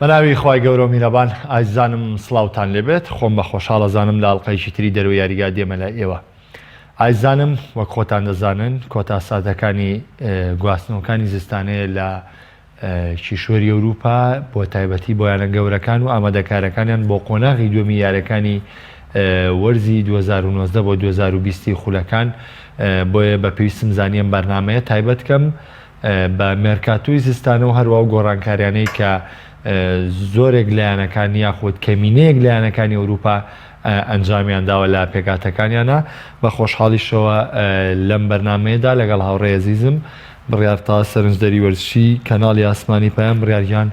بەناوی خی گەورە میرەبان ئایزانم سڵاوتان لێبێت خۆم بە خۆشحاڵەزانم لە ئەڵلقەیشی تری دەرەوە یاریگا دێمە لە ئێوە. ئایزانم وەک خۆتان دەزانن کۆتا سادەکانی گواستنەوەکانی زستانەیە لە کیشوەری ئەوروپا بۆ تایبەتی بۆیانە گەورەکان و ئامادەکارەکانیان بۆ قۆناغی دووەمی یاریەکانی وەرزی 2019 بۆ 2020 خولەکان بۆیە بە پێویستم زانیم بەرنمەیە تایبەت کەم بە مێرکاتووی زستانە و هەروە و گۆڕانکاریانەی کە زۆرێک لایەنەکان یاخود کەمینەیەک لایەنەکانی ئەوروپا ئەنجامیان داوە لە پێکاتەکانیانە بە خۆشحاڵیشەوە لەم بەرنمەیەدا لەگەڵ هاوڕێ عزیزم بڕیار تا سەرنجدەری وەرزشی کەناڵی ئاسمانی پەیام بڕیاریان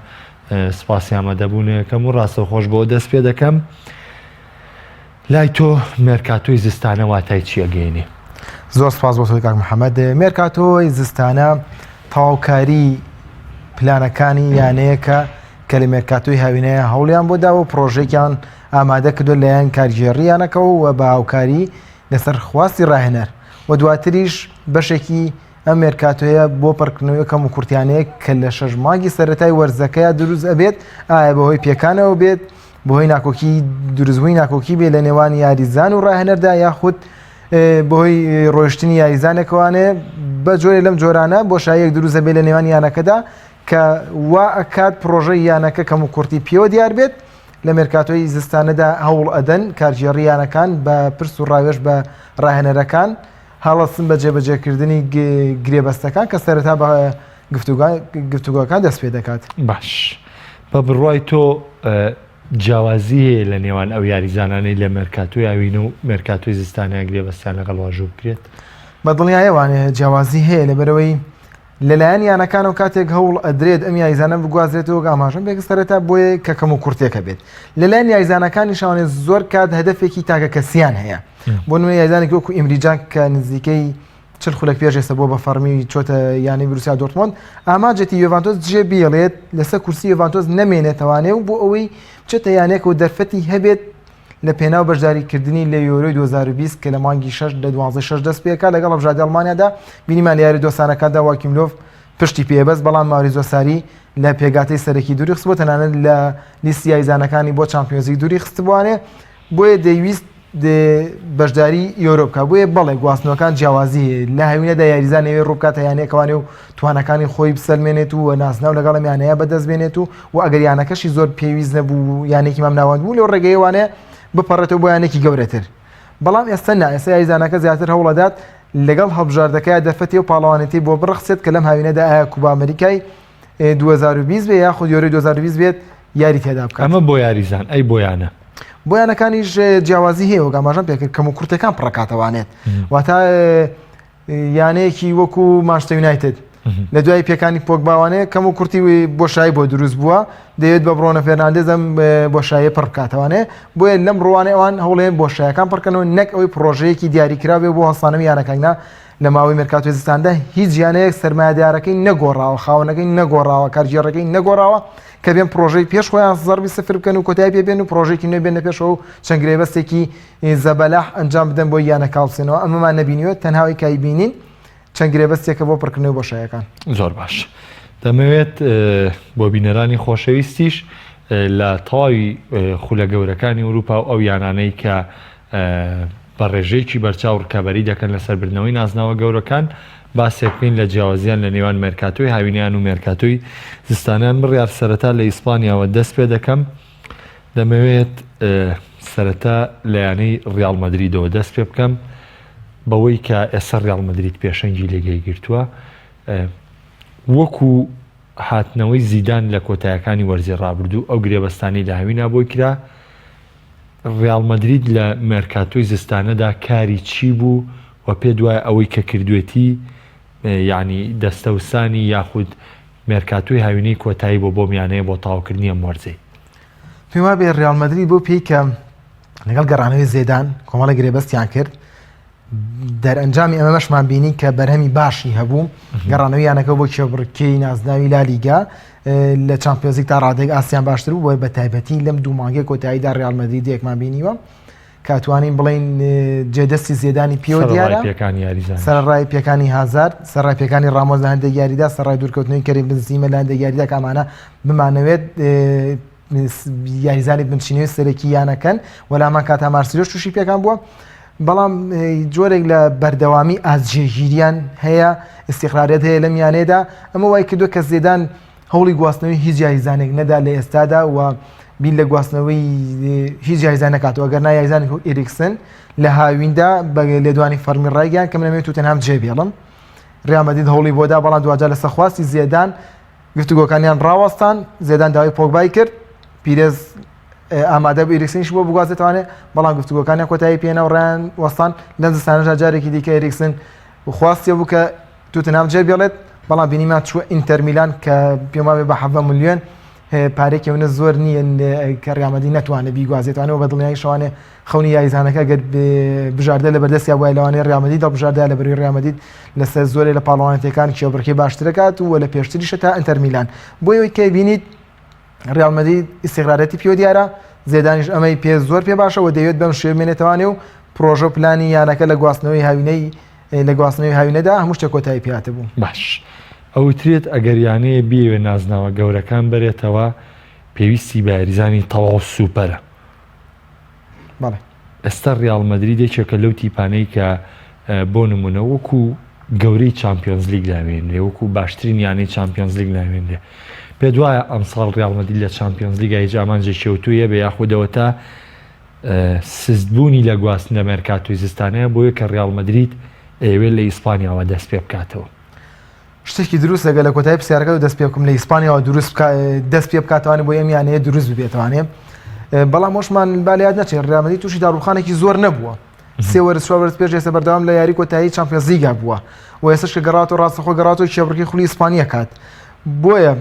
سپاسی ئامادەبوونەکەم و ڕاستەوخۆش بۆ دەست پێ دەکەم. لای تۆ مێرکاتۆی زستانە واتای چیەگەێنێ؟ زۆر سپاس بۆ کاک محەممەد. مێرکاتۆی زستانە تەواوکاری پلانەکانی یانەیە کە لە مێرکاتۆی هاوینەیە هەوڵیان بۆ داوە پرۆژێکیان ئامادە کردو لەیان کارژێڕیانەکەەوە و بە هاوکاری لەسەر خواستی ڕاهێنەر و دواتریش بەشێکی ئەم مێرکاتۆیە بۆ پڕکردنەوەی کەم و کورتیانەیە کە لە 6 مانگی سەرەتای وەرزەکەیە دروست ئەبێت ئایا بەهۆی پێکانەوە بێت بەهۆی ناکۆکی دروستبووی ناکۆکی بێت لە نێوان یاریزان و ڕاهێنەردا یاخود بەهۆی ڕۆیشتنی یاریزانێکەوانێ بە جۆرێ لەم جۆرانە بۆ شایەک دروست ئەبێت لە نێوان یانەکەدا کە وا ئەکات پرۆژەی یانەکە کەم و کورتی پێوە دیار بێت. لە مێرکاتۆی زستانەدا هەوڵ ئەدەن کارژێڕیانەکان بە پرس و ڕاوێژ بە ڕاهێنەرەکان هەڵەسن بە جێبەجێکردنی گرێبەستەکان کە سەرەتا بە گفتوگۆکان دەست پێ دەکات. باش بە بڕوای تۆ جیاوازی هەیە لە نێوان ئەو یاریزانانەی لە مێرکاتۆی ئاوینە و مێرکاتۆی زستانەیە گرێبەستیان لەگەڵ واژوو بکرێت؟ بە دڵنیایەوانێ جیاوازی هەیە لەبەرەوەی لەلایەن یانەکان و کاتێک هەوڵ ئەدرێت ئەم یاریزانە بگوازرێتەوە ئاماژەم بێک سەرەتا بۆیە کە کەم و کورتێکە بێت. لەلایەن یاریزانەکانی شاوانێ زۆر کات هەدەفێکی تاکە کەسیان هەیە. بۆ نمونە یاریزانێکی وەکو ئیمریجان کە نزیکەی 40 خولەک پێش ئێستا بۆ بە فەرمی چۆتە یانی بروسیا دۆرتمۆند ئاماجێتی یۆڤانتۆس جێ بیڵێت لەسەر کورسی یۆڤانتۆس نەمێنێتەوانێ و بۆ ئەوەی بچێتە یانێک و دەرفەتی هەبێت لە پێناو بەشداریکردنی لە یۆرۆی 2020 کە لە مانگی 6 لە 12 دەست پێکا لەگەڵ هەڵبژاردی ئەڵمانیادا بینیمان یاری دۆستانەکاندا واکیملۆف پشتی پێبەست بەڵام ماریزۆ ساری لە پێگاتەی سەرەکی دووری خست بۆ تەنانەت لە لیستی یاریزانەکانی بۆ چامپیۆنزی دووری خستبوانێ بۆیە دەیویست بەشداری یۆرۆ بکە. بۆیە بەڵێ گواستنەوەکان جیاوازی لە هاوینەدا یاریزان ئەوێ ڕووبکاتە یانەیەکەوانێ و توانەکانی خۆی بسەلمێنێت و ناسناو لەگەڵ یانەیە بەدەستبێنێت و ئەگەر یانەکەشی زۆر پێویست نەبوو یانێکی مام ناوەند بوو لەو ڕێگەیەوانێ بپەڕێتەوە بۆ یانێکی گەورەتر. بەڵام ئێستا ئێستا یاریزانەکە زیاتر هەوڵەدات لەگەڵ هەڵبژاردەکەی دەفەتی و پاڵەوانێتی بۆ بڕخسێت کە لەم هاوینەدا ئایا کوبا ئەمریکای 2020 بێ یاخود یۆرۆی 2020 بێت یاری تێدا بکات. ئەمە بۆ یاریزان ئەی بۆیانە بۆیانەکانیش جیاوازی هەیە و ئاماژەم پێکرد کەم و کورتەکان پڕکاتەوانێت واتە یانەیەکی وەکو مانچستەر یونایتد لە دوای پێکانی پۆگباوانەیە کەم و کورتی بۆشایی بۆ دروست بووە دەوێت بە برۆنە فێرناندێز ئەم بۆشاییە پڕ بکاتەوانێ بۆیە لەم ڕوانێ ئەوان هەوڵێن بۆشایەکان پڕکەنەوە نەک ئەوەی پرۆژەیەکی دیاریکراوێ بۆ هەڵسانەوەی یانەکاننا لە ماوەی مێرکاتۆی زستاندا هیچ یانەیەک سەرمایەدارەکەی نەگۆڕاوە خاوەنەکەی نەگۆڕاوە کارژێڕەکەی نەگۆڕاوە کە بێن پرۆژەی پێش خۆیان زەربی سفر بکەن و کۆتایی پێبێن و پرۆژێکی نوێ بێنە پێشەوە و چەند گرێبەستێکی زەبەلاح ئەنجام بدەن بۆ یانەکە هەڵبسێنەوە. ئەمەمان نەبینیوە تەنهاوی کایبینین چەند گرێبەستێکە بۆ پڕکردنەوەی بۆشایەکان. زۆر باش دەمەوێت بۆ بینەرانی خۆشەویستیش لە تەواوی خولە گەورەکانی ئەوروپا و ئەو یانانەی کە بە ڕێژەیەکی بەرچاو ڕکابەری دەکەن لەسەر بردنەوەی نازناوە گەورەکان باسێک بکەین لە جیاوازیان لە نێوان مێرکاتۆی هاوینیان و مێرکاتۆی زستانیان. بڕیار سەرەتا لە ئیسپانیاوە دەست پێ دەکەم. دەمەوێت سەرەتا لە یانەی ڕیاڵ مەدریدەوە دەست پێ بکەم بەوەی کە ئێستا ڕیاڵ مەدرید پێشەنگی لێگەی گرتووە وەکو هاتنەوەی زیدان لە کۆتایەکانی وەرزی ڕابردوو ئەو گرێبەستانی لە هاوینا بۆی کرا. ڕیاڵ مەدرید لە مێرکاتۆی زستانەدا کاری چی بوو و پێ دوای ئەوەی کە کردوێتی یعنی دەستەوسانی یاخود مێرکاتۆی هاوینەی کۆتایی بۆ میانەیە بۆ تاواکردنی ئەم وەرزەی؟ پێم وایە بێ ڕیاڵ مەدرید بۆ پێی کە لەگەڵ گەڕانەوەی زێدان کۆمەڵە گرێبەستیان کرد دەرئەنجامی ئەمەشمان بینی کە بەرهەمی باشی هەبوو گەڕانەوەی یانەکە بۆ کێبڕکەی نازناوی لالیگا لە چامپیۆنز لیگ تا ڕادێک ئاسیان باشتر بوو بە تایبەتی لەم دوو مانگەی کۆتاییدا ڕیاڵ مەدرید یەکمان بینیوە کاتوانین بڵین جێدەستی زێدانی پێوە دیارە سەرڕای پێکانی هازار سەرڕای پێکانی ڕامۆز لە هەندێک یاریدا سەرڕای دوورکەوتنەوەی کەریم بنزیمە لە هەندێک یاریدا کامانە بمانەوێت یاریزانی بنشینەوەی سەرەکی یانەکەن وەلامان کاتا مارسیلۆش تووشی پێکان بووە بەڵام جۆرێک لە بەردەوامی ئازجێگیریان هەیە استیقراریت هەیە لەم یانێدا ئەمە وای کردووە کە زێدان هەوڵی گواستنەوەی هیچ یاریزانێک نەدا لە ئێستادا و بین لە گواستنەوەی هیچ یاریزان نکاتەوە ئەگەر نایزانی ئێریکسن لە هاویندا بە لێدوانی فەرمی ڕایگەیان کە منەوێت توتەنهام جێبێڵم ڕیال مەدرید هەوڵی بۆدا بەڵام دوجار لە سەرخواستی زێدان گفتوگۆکانیان ڕاوەستان زێدان داوای پۆگبای کرد پیرێز ئامادە بە ئێریکسنیش بۆ بگوازێتوانێت بەڵام گفتوگۆکانیان کۆتایی پێێنە و ڕیان وەستان لەم زستانەدا جارێکی دیکە ئێریکسن خواستیە بوو کە توتەنهام جێبێڵێت بەڵام بینیمان چووە ئینتەر میلان کە پێم وابێ بە 7 ملیۆن پارێکی ئەوە زۆر نییە کە ڕیال مەدرید نەتوانێت بیگوازێتوانێت بە دڵنیایی شەوانێ خەونی یاریزانەکە گەر بژاردە لە بەردەستیا وای لەوانەیە ڕیال مەدرید دڵبژاردە لە بەروی ڕیال مەدرید لەسەر زۆرێک لە پاڵەوانێتەکان کێوەبڕکێ باشتر دەکات و لە پێشتریشە تا ئینتەر میلان بۆی ئەوەی کە بینیت ڕیال مەدرید ئیستیقرارەتی پێوە دیارە زێدانیش ئەمەی پێ زۆر پێ باشە و دەوێت بەم شێوە بمێنێتوانێ و پرۆژە پلانی یانەکە لە گواستنەوەی هاوینەی لە گواستنەوەی هاوینەدا هەموو شتێک کۆتایی پێهاتە بوو باش ئەوترێت ئەگەر یانەیە بیەوێ نازناوە گەورەکان بەرێتەوە پێویستی بە یاریزانی تەواو سوپەرە ئێستا ڕیال مەدرید یەکێکە لەو تیپانەی کە بۆ نمونە وەکو گەورەی چامپیۆنز لیگ لاوێنرێ وەکو باشترین یانەی چامپیۆنز لیگ لاوێنرێ پێ دوایە ئەمساڵ ڕیال مەدرید لە چامپیۆنز لیگا هیچ ئامانجێ کێوتوویە بە یاخودەوە تا سستبوونی لە گواستنە مێرکاتۆی زستانەیە بۆیە کە ڕیال مەدرید ئەوێت لە ئیسپانیاوە دەست پێ بکاتەوە شتێکی دروست لەگە لە کۆتایی پرسیارەکە و دەست پێ بکەم لە ئیسپانیاوە دەست پێ بکاتوانێ بۆ ئەم یانەیە دروست ببێتوانێ بەڵام خۆشمان بالات نەچێت ڕیال مەدرید تووشی داڕوخانێکی زۆر نەبووە سێ وەرز چوار وەرز پێش ئێستا بەردەوام لە یاری کۆتایی چامپیۆنز لیگا بووە و ئێستاش کە گەڕاتەوە ڕاستەخۆ گەڕاتەوە کێبڕکەی خولی ئیسپانیا کات بۆیە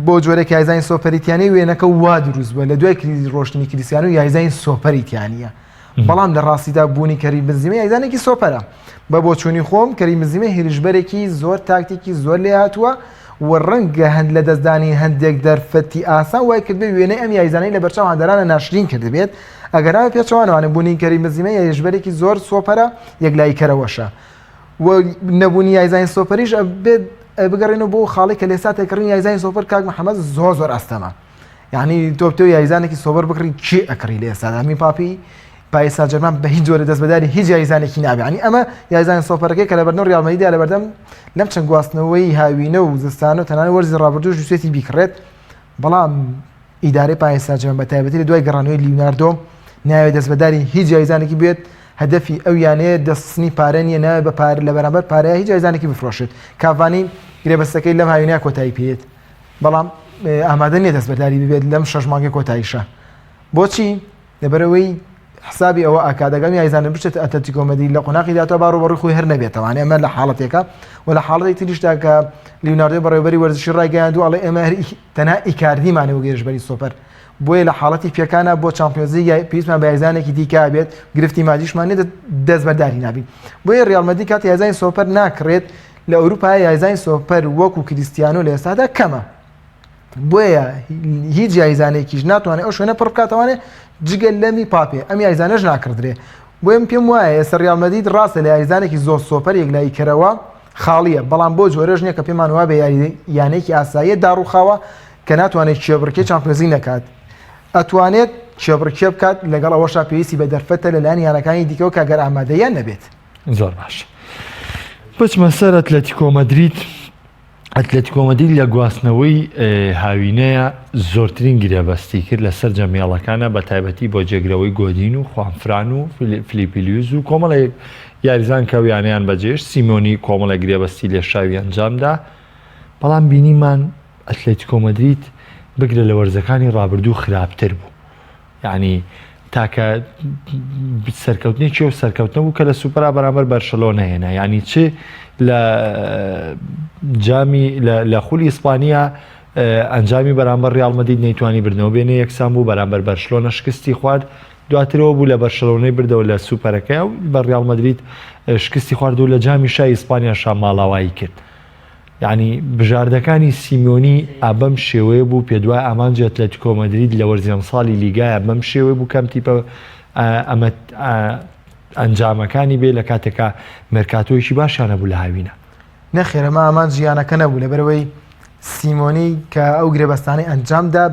بۆ جۆرێک یاریزانی سۆپەریتیانی وێنەکە وا دروست بووە لە دوای ڕۆشتنی کریستیانو یاریزانی سۆپەریتیانیە بەڵام لە ڕاستیدا بوونی کەریم بنزیمە یاریزانێکی سۆپەرە بە بۆچوونی خۆم کەریم بنزیمە هێرشبەرێکی زۆر تاکتیکی زۆر لێ هاتووە و ڕەنگە هەند لە دەستدانی هەندێک دەرفەتی ئاسان وای کردبێ وێنەی ئەم یاریزانەی لە بەرچاو هەندەرانە ناشرین کردبێت ئەگەرا پێچوانەوانە بوونی کەریم بنزیمە هێرشبەرێکی زۆر سۆپەرە یەکلایکەرەوەشە و نەبوونی یاریزانی سۆپەریش بێت بگەڕێنەوە بۆ خاڵی کە لێستا تێکردنی یاریزانی سۆپەر کاک محەممەد زۆر ئەستەما یعنی تۆ یاریزانێکی سۆپەر بکڕی چی ئەکڕی لە ئێستادا می پاپی پای ساجەرمان بە هیچ جۆرە دەستبەداری هیچ یاریزانێکی نابێ ینی ئەمە یاریزانی سۆپەرەکەی کە لە بەردەم ڕیال مەدریددا لە بەردەم لەم چەند گواستنەوەی هاوینە و زستانە و تەنانەت وەرزی ڕابردووش دووسێتی بیکڕێت بەڵام ئیدارەی پای ساجەرمان بە تایبەتی لە دوای گەڕانەوەی لیوناردۆ ناوێت دەستبەداری هیچ یاریزانێکی بێت هەدەفی ئەو یانەیە دەستنی پارە نیە ناوێت بە لە بەرامبەر پارەیە هیچ یاریزانێکی بفرۆشێت کاڤانی گرێبەستەکەی لەم هاوینەیە کۆتایی پێێت بەڵام ئامادە نییە دەستبەداری ببێت لەم 6 مانگی کۆتاییشە بۆچی لەبەرەوەی حسابی ئەوە ئاکادەگەمی یاریزانە بچێت ئەتلتیکۆ مەدرید لە قۆناقی داتەوە باڕۆبەڕووی خۆی هەر نەبێتەوە ئەمە لە حاڵەتێکە و لە حاڵەتی تریشدا کە لیوناردۆ بەڕێوەبەری وەرزشی ڕایگەیاندوو ئەڵێ ئێمە تەنها ئیکاردیمانێ و گێژبەری سۆپەر بۆیە لە حاڵەتی پێکانە بۆ چامپیۆنز لیگ پێویستمان بە یاریزانێکی دیکە بێت گرفتی مادیشمان نێت دەستبەرداری نابین بۆیە ڕیال مەدرید کاتی یاریزانی سۆپەر ناکرێت لە ئەوروپای یاریزانی سۆپەر وەکو کریستیانۆ لە ئێستادا کەمە بۆیە هیچ یاریزانێکیش ناتوانێت ئەو شوێنە پڕ بکاتەوانێ جگەل لەمی پاپێ ئەم یاریزانەش ناکردرێ بۆیم پێم وایە ئێستا ڕیال مەدرید ڕاستە لە یاریزانێکی زۆر سۆپەر یەکلایکەرەوە خاڵیە بەڵام بۆ جۆرەش نییە کە پێمان وا بە یانێکی ئاساییە داڕوخاوە کە ناتوانێت کێبڕکێ چامپیۆنز لیگ نەکات ئەتوانێت کێبڕکێ بکات لەگەڵ ئەوەشا پێویستی بە دەرفەتە لەلایەن یانەکانی دیکەەوە کە گەر ئامادەیان نەبێت زۆر باش بچمە سەر ئەتلەتیکۆ مەدرید ئەتلەتیکۆ مەدرید لە گواستنەوەی هاوینەیە زۆرترین گرێبەستی کرد لەسەر جەمیاڵەکانە بە تایبەتی بۆ جێگرەوەی گۆدین و خوانفران و فلیپیلیوز و کۆمەڵی یاریزان کەویانیان بەجێش سیمۆنی کۆمەڵە گرێبەستی لێ شاوی ئەنجامدا بەڵام بینیمان ئەتلەتیکۆ مەدرید بگرە لە وەرزەکانی ڕابردوو خراپتر بوو یعنی تاکە سەرکەوتنێکی و سەرکەوتنە بوو کە لە سوپەرا بەرامبەر بەرشەلۆنە هێنا یعنی چ لە جامی لە خولی ئیسپانیا ئەنجامی بەرامبەر ڕیال مەدرید نەیتوانی بردنەوە بێنە یەکسان بوو بەرامبەر بەرشلۆنە شکستی خوارد دواترەوە بوو لە بەرشەلۆنەی بردەوە لە سوپەرەکە و بە ڕیال مەدرید شکستی خوارد و لە جامی شای ئیسپانیا ماڵاوایی کرد یعنی بژاردەکانی سیمۆنی ئابەم شێوەیە بوو پێ دوای ئامانجی ئەتلەتیکۆ مەدرید لە وەرزی ئەمساڵی لیگایە بەم شێوەیە بوو کەم تیپە ئەمە ئەنجامەکانی بێ لە کاتێکا مێرکاتۆیشی باشیانە بوو لە هاوینە. نەخێرەمە ئەمان ژیانەکە نەبوو لەبەرەوەی سیمۆنی کە ئەو گرێبەستانی ئەنجامدا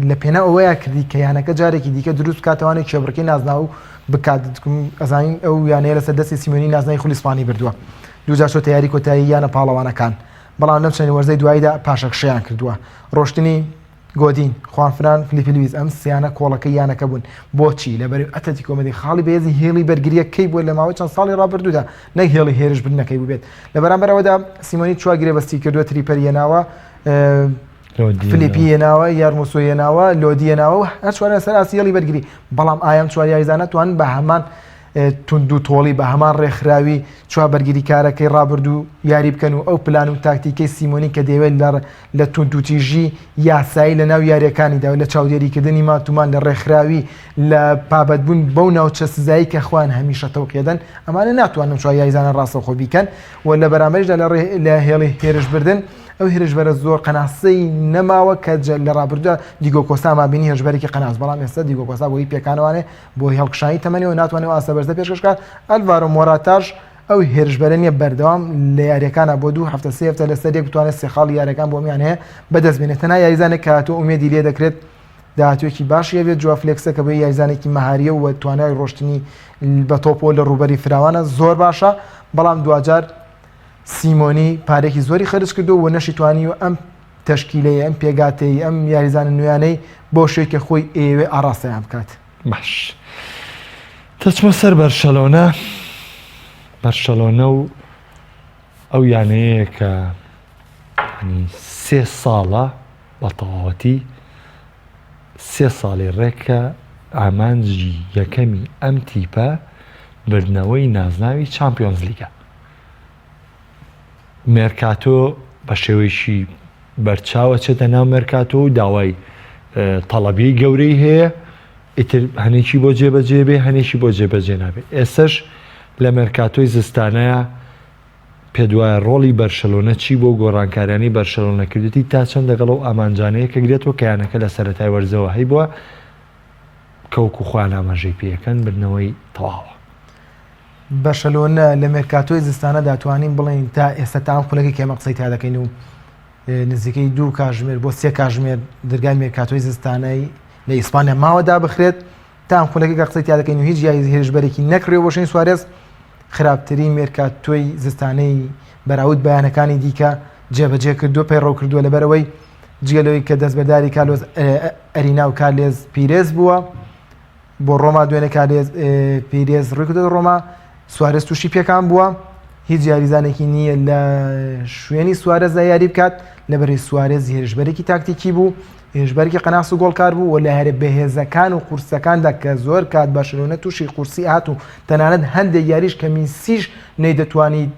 لە پێنە ئەوەیە کردی کە یانەکە جارێکی دیکە دروست کاتەوانێک شێبڕکەی نازنا و بکات ئەزانین ئەو یانەیە لەسەر دەستی سیمۆنی نازنای خولی ئیسپانی بردووە دووجار شۆ تیاری کۆتایی یانە پاڵەوانەکان بەڵام لەم چەند وەرزەی دواییدا پاشەخشەیان کردووە ڕۆشتنی گۆدین خوانفران فلیپی لویز ئەم سیانە کۆڵەکەی یانەکە بوون بۆچی لەبەر ئەتلتیکۆ مەدرید خاڵی بەهێزی هێڵی بەرگریەکەی بووە لە ماوەی چەند ساڵی ڕابردوودا نەک هێڵی هێرش بردنەکەی بوو بێت لە بەرامبەرەوەدا سیمۆنی چوار گرێبەستی کردووە تریپەر هێناوە فلیپی هێناوە یارموسۆ هێناوە لۆدی هێناوە و هەر چوارە سەر ئاسی هێڵی بەرگری بەڵام ئایام چوار یاریزانە توانن بە هەمان تونند و تۆڵی بە هەمان ڕێکخراوی چوار بەرگری کارەکەی ڕابردوو یاری بکەن و ئەو پلان و تاکتیکەی سیمۆنی کە دەیەوێت لە تونند و تیژی یاسایی لە ناو یاریەکانیدا و لە چاودێریکردنی ماتومان لە ڕێکخراوی لە پابەتبوون بەو ناوچە سزایی کە خوان هەمیشە تەوقێدەن ئەمانە ناتوانن چوار یاریزانە ڕاستەوخۆ بیکەن و لە بەرامبەریشدا لە هێڵی هێرش بردن ئەو هێرشبەرە زۆر قەناسەی نەماوە کە لە ڕابردووە دیگۆ کۆستا مابینی هێرشبەرێکی قەناس بەڵام ئێستا دیگۆ کۆستا بۆی پێکانوانێ بۆی هەڵکشانی تەمەنیەوە ناتوانێت ئاسە بەرزە پێشکەشکات ئەلڤارۆ مۆراتاش ئەو هێرشبەرە نیە بەردەوام لە یاریەکانە بۆ 2 هەفتە 3 هەفتە لەسەر یەک بتوانێت سێ خاڵی یاریەکان بۆ میان هەیە بەدەستبێنێت تەنها یاریزانێک کە هاتووە ئومێدی لێ دەکرێت داهاتوێکی باشی هەبێت جوا فلێکسە کە بۆ یاریزانێکی مەهاریە و توانای ڕۆشتنی بە تۆپۆ لە ڕوبەری فراوانە زۆر باشە بەڵام دوجار سیمۆنی پارێکی زۆری خەرج کردو و نەشی توانی و ئەم تەشکیلەیە ئەم پێگاتەی ئەم یاریزانە نوێیانەی بۆ شوێکە خۆی ئێوێ ئاڕاستەیان بکات. باش دەچمە سەر بەرشەلۆنە و ئەو یانەیە کە 3 ساڵە بە تەواوەتی 3 ساڵی ڕێکە ئامانجی یەکەمی ئەم تیپە بردنەوەی نازناوی چامپیۆنز لیگە. مێرکاتۆ بە شێوەیەکی بەرچاوە چێتە ناو مێرکاتۆ و داوای تەڵەبی گەورەی هەیە ئیتر هەنێکی بۆ جێبەجێ بێ هەنێکی بۆ جێبەجێ نابێت. ئێستش لە مێرکاتۆی زستانەیە پێ دوایە ڕۆڵی بەرشەلۆنە چی بۆ گۆڕانکاریانی بەرشەلۆنە کردوتی تا چەند دەگەڵ و ئامانجانەیە کە گرێتەوە کەیانەکە لە سەرەتای وەرزەوە هەی بووە کەوکو خوان ئاماژەی پێەکەن بردنەوەی تەواوە. بەرشەلۆنە لە مێرکاتۆی زستانە داتوانین بڵێن تا ئێستا تام خولەکەی کێمە قسەی تا دەکەین و نزیکەی 2 کاتژمێر بۆ 3 کاتژمێر دەرگای مێرکاتۆی زستانەی لە ئیسپانیا ماوەدا بخرێت تام خولەکەی قسەی تا دەکەین و هیچ یاری هێرشبەرێکی نەکرێ بۆ شەین سوارێز خراپترین مێرکاتۆی زستانەی بەراورد بەیانەکانی دیکە جێبەجێ کردووە پەیڕەو کردووە لەبەرەوەی جگەلەوەی کە دەستبەرداری کارلۆس ئەرینا و کارلێز پیرێز بووە بۆ ڕۆما دوێنێ کارلێز پیرێز ڕوویکردە ڕۆما سوارێز تووشی پێکان بووە هیچ یاریزانێکی نییە لە شوێنی سوارێزدا یاری بکات لەبەری سوارێز هێرشبەرێکی تاکتیکی بوو هێرشبەرێکی قەناس و گۆڵکار بوو و لە هەرە بەهێزەکان و قورسەکاندا کە زۆر کات بەرشەلۆنە تووشی قورسی هات و تەنانەت هەندێک یاریش کە میسیش نەیدەتوانیت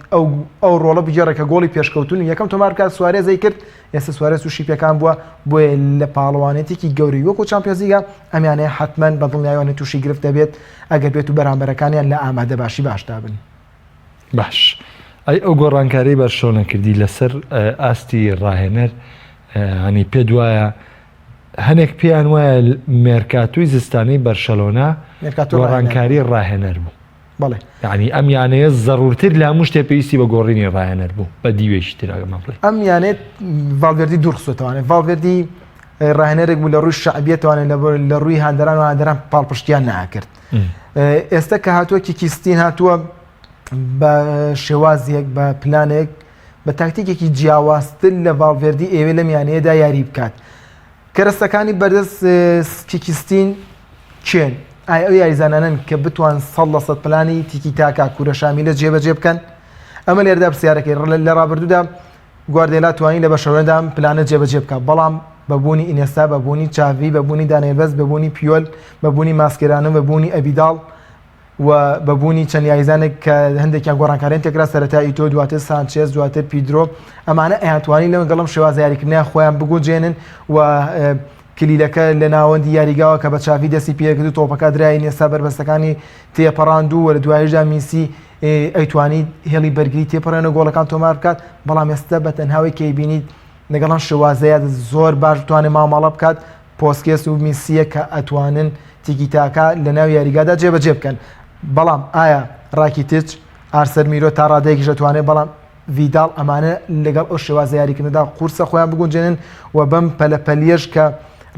ئەو ڕۆڵە بگێڕێت کە گۆڵی پێشکەوتون و یەکەم تۆمار کات سوارێزەی کرد ئێستا سوارێز تووشی پێکان بووە بۆیە لە پاڵەوانێتێکی گەوری وەکو چامپیۆنز لیگە ئەمیانەیە حتمەن بە دڵنیاییەوە تووشی گرفت دەبێت ئەگەر بێت و بەرامبەرەکانیان لە ئامادە باشی باشدا بن. باش ئەی ئەو گۆڕانکاری بەرشەلۆنە کردی لەسەر ئاستی ڕاهێنەر هەنی پێ دوایە هەنێک پێیان وایە مێرکاتۆی زستانەی بەرشەلۆنە گۆڕانکاری ڕاهێنەر بوو. بەڵێ یعنی ئەم یانەیە زەڕورتر لە هەموو شتێ پێویستی بە گۆڕینی ڕاهێنەر بوو بە دیوێشی تراگەمان بڵێ ئەم یانێت ڤالڤێردی دوورخسۆتەوانێت ڤالڤێردی ڕاهێنەرێک بوو لە ڕووی شەعبیەتوانێت لە ڕووی هاندەران و هاندەران پاڵپشتیان ناکرد. ئێستا کە هاتووە کیکیستین هاتووە بە شێوازیەک بە پلانێک بە تاکتیکێکی جیاوازتر لە ڤالڤێردی ئێوێ لەم یانەیەدا یاری بکات. کەرەستەکانی بەردەست کیکیستین چێن ئایا ئەو یاریزانانن کە بتوان 100% پلانی تیکی تاکا کوورە شامیلە جێبەجێ بکەن ئەمە لێرەدا پرسیارەکەی لە ڕابردوودا گواردیۆلا توانی لە بەشەوەدا پلانە جێبەجێ بکات بەڵام بەبوونی ئینێستا بەبوونی چاڤی بەبوونی دانیێلڤەز بەبوونی پیۆل بەبوونی ماسکێرانە بەبوونی ئەبیداڵ و بەبوونی چەند یاریزانێک کە هەندێکیان گۆڕانکاریان تێکرا سەرەتا ئیتۆ دواتر سانچێز دواتر پیدرۆ ئەمانە ئەیانتوانی لەمە گەڵم شێواز یاریکردنیان خۆیان بگوجێنن و کلیلەکە لە ناوەندی یاریگاوە کە بە چاوی دەستی پێکرد و تۆپەکە درای نێستا بربەستەکانی تێپەڕاندوو و لە دوایشدا میسی ئەیتوانی هێڵی بەرگری تێپەڕێنە گۆڵەکان تۆمار بکات بەڵام ئێستا بە تەنهاوی کەی بینیت لەگەڵان شێوازەیە زۆر باش بتوانێت مامەڵە بکات پۆسکێس و میسیە کە ئەتوانن تیکیتاکە لە ناو یاریگادا جێبەجێ بکەن. بەڵام ئایا ڕاکیتیچ ئارسەر میرۆ تا ڕادەیەکیش دەتوانێت، بەڵام ڤیداڵ ئەمانە لەگەڵ ئەو شێوازە یاریکردندا قورسە خۆیان بگونجێنن و بەم پەلەپەلیەش کە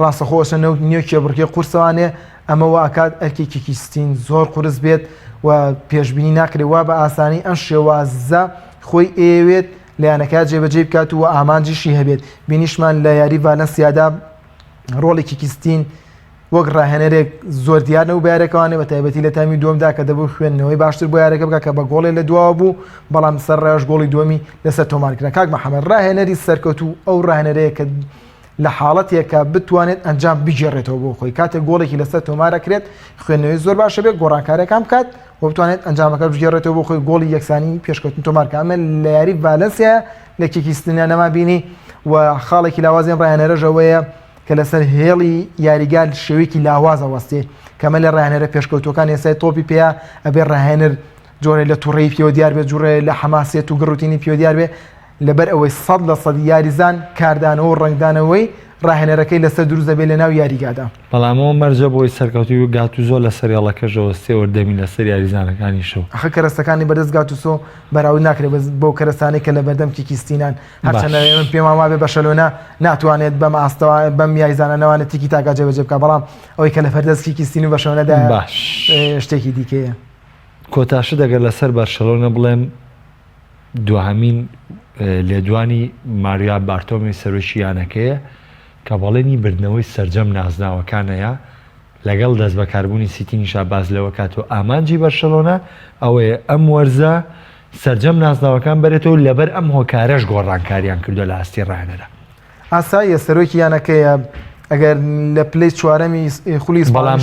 ڕاستەخۆشە نیو کێبڕکێ قورسەوانێ ئەمەوە ئاکات ئەرکێکی کیستین زۆر قورس بێت و پێشببینی ناکرێت وا بە ئاسانی ئەم شێوازە خۆی ئێوێت لایەنەکە جێبەجێ بکات و ئامانجیشی هەبێت. بینیشمان لە یاری ڤالەنسیادا ڕۆڵێکی کیستین وەک ڕاهێنەرێک زۆر دیارنەوە بە یارەکەوانێ بە تایبەتی لە تامی دووەمدا کە دەبوو خوێندنەوەی باشتر بۆ یارەکە بکە کە بە گۆڵێ لە دواوە بوو، بەڵام سەر ڕێژ گۆڵی دووەمی لەسەر تۆمارکردن. کاک محەممەد ڕاهێنەری سەرکەوتوو ئەو ڕاهێنەرەیە کە لە حاڵەتێکە بتوانێت ئەنجام بگێڕێتەوە بۆ خۆی کاتێک گۆڵێکی لەسەر تۆمارەکرێت خوێندنەوەی زۆر باشە بێت گۆڕانکارەکان بکات و بتوانێت ئەنجامەکە بگێڕێتەوە بۆ خۆی گۆڵی یەکسانی پێشکەوتن تۆمارکە. ئەمە لە یاری ڤالەنسیا لە کیکیستنیا نەما بینی و خاڵێکی لاوازیان ڕاهێنەرەژەوەیە کە لەسەر هێڵی یاریگال شێوەیەکی لاوازە وەستێ کەمە لە ڕاهێنەرە پێشکەوتوەکان ئێسای تۆپی پێیا ئەبێ ڕاهێنەر جۆرە لە تووڕێی پێوە دیار بێت، جوڕێ لە حەماسێت و گڕوتینی پێوە دیار بێ لەبەر ئەوەی 100% یاریزان کاردانەوە و ڕنگدانەوەی ڕاهێنەرەکەی لەسەر دروست دەبێت لە ناو یاریگادا. بەڵامەوە مەرجە بۆی سەرکەوتی و گاتوزۆ لە سەریاڵەکەژەوە سێوەردەمی لەسەر یاریزانەکانی شەو ئەخە کەرەستەکانی بەدەست گاتوسۆ بەراورد ناکرێت بۆ کەرەستانەی کە لە بەردەم کیکیستینان هەرچەندە من پێم وا بێ بەشەلۆنا ناتوانێت بەم ئاستەوە بەم یاریزانانەوانە تیکی تاکا جێبەجێ بکە، بەڵام ئەوەی کە لە فەردەست کیکیستین و بەشەلۆنەدا باش شتێکی دیکەیە. کۆتاشە دەگەر لەسەر بەرشەلۆنە بڵێم دوهەمین لێدوانی ماریا بارتۆمی سەرۆکی یانەکەیە کە بەڵێنی بردنەوەی سەرجەم نازناوەکانەیە لەگەڵ دەست بەکاربوونی سیتینیشا باز لەوە کاتەوە ئامانجی بەرشەلۆنە ئەوەیە ئەم وەرزە سەرجەم نازناوەکان بەرێتەوە لەبەر ئەم هۆکارەش گۆڕانکاریان کردو لە ئاستی ڕاهێنەرە. ئاساییە سەرۆکی یانەکەیە ئەگەر لە پلەی چوارەمی خولی بەڵام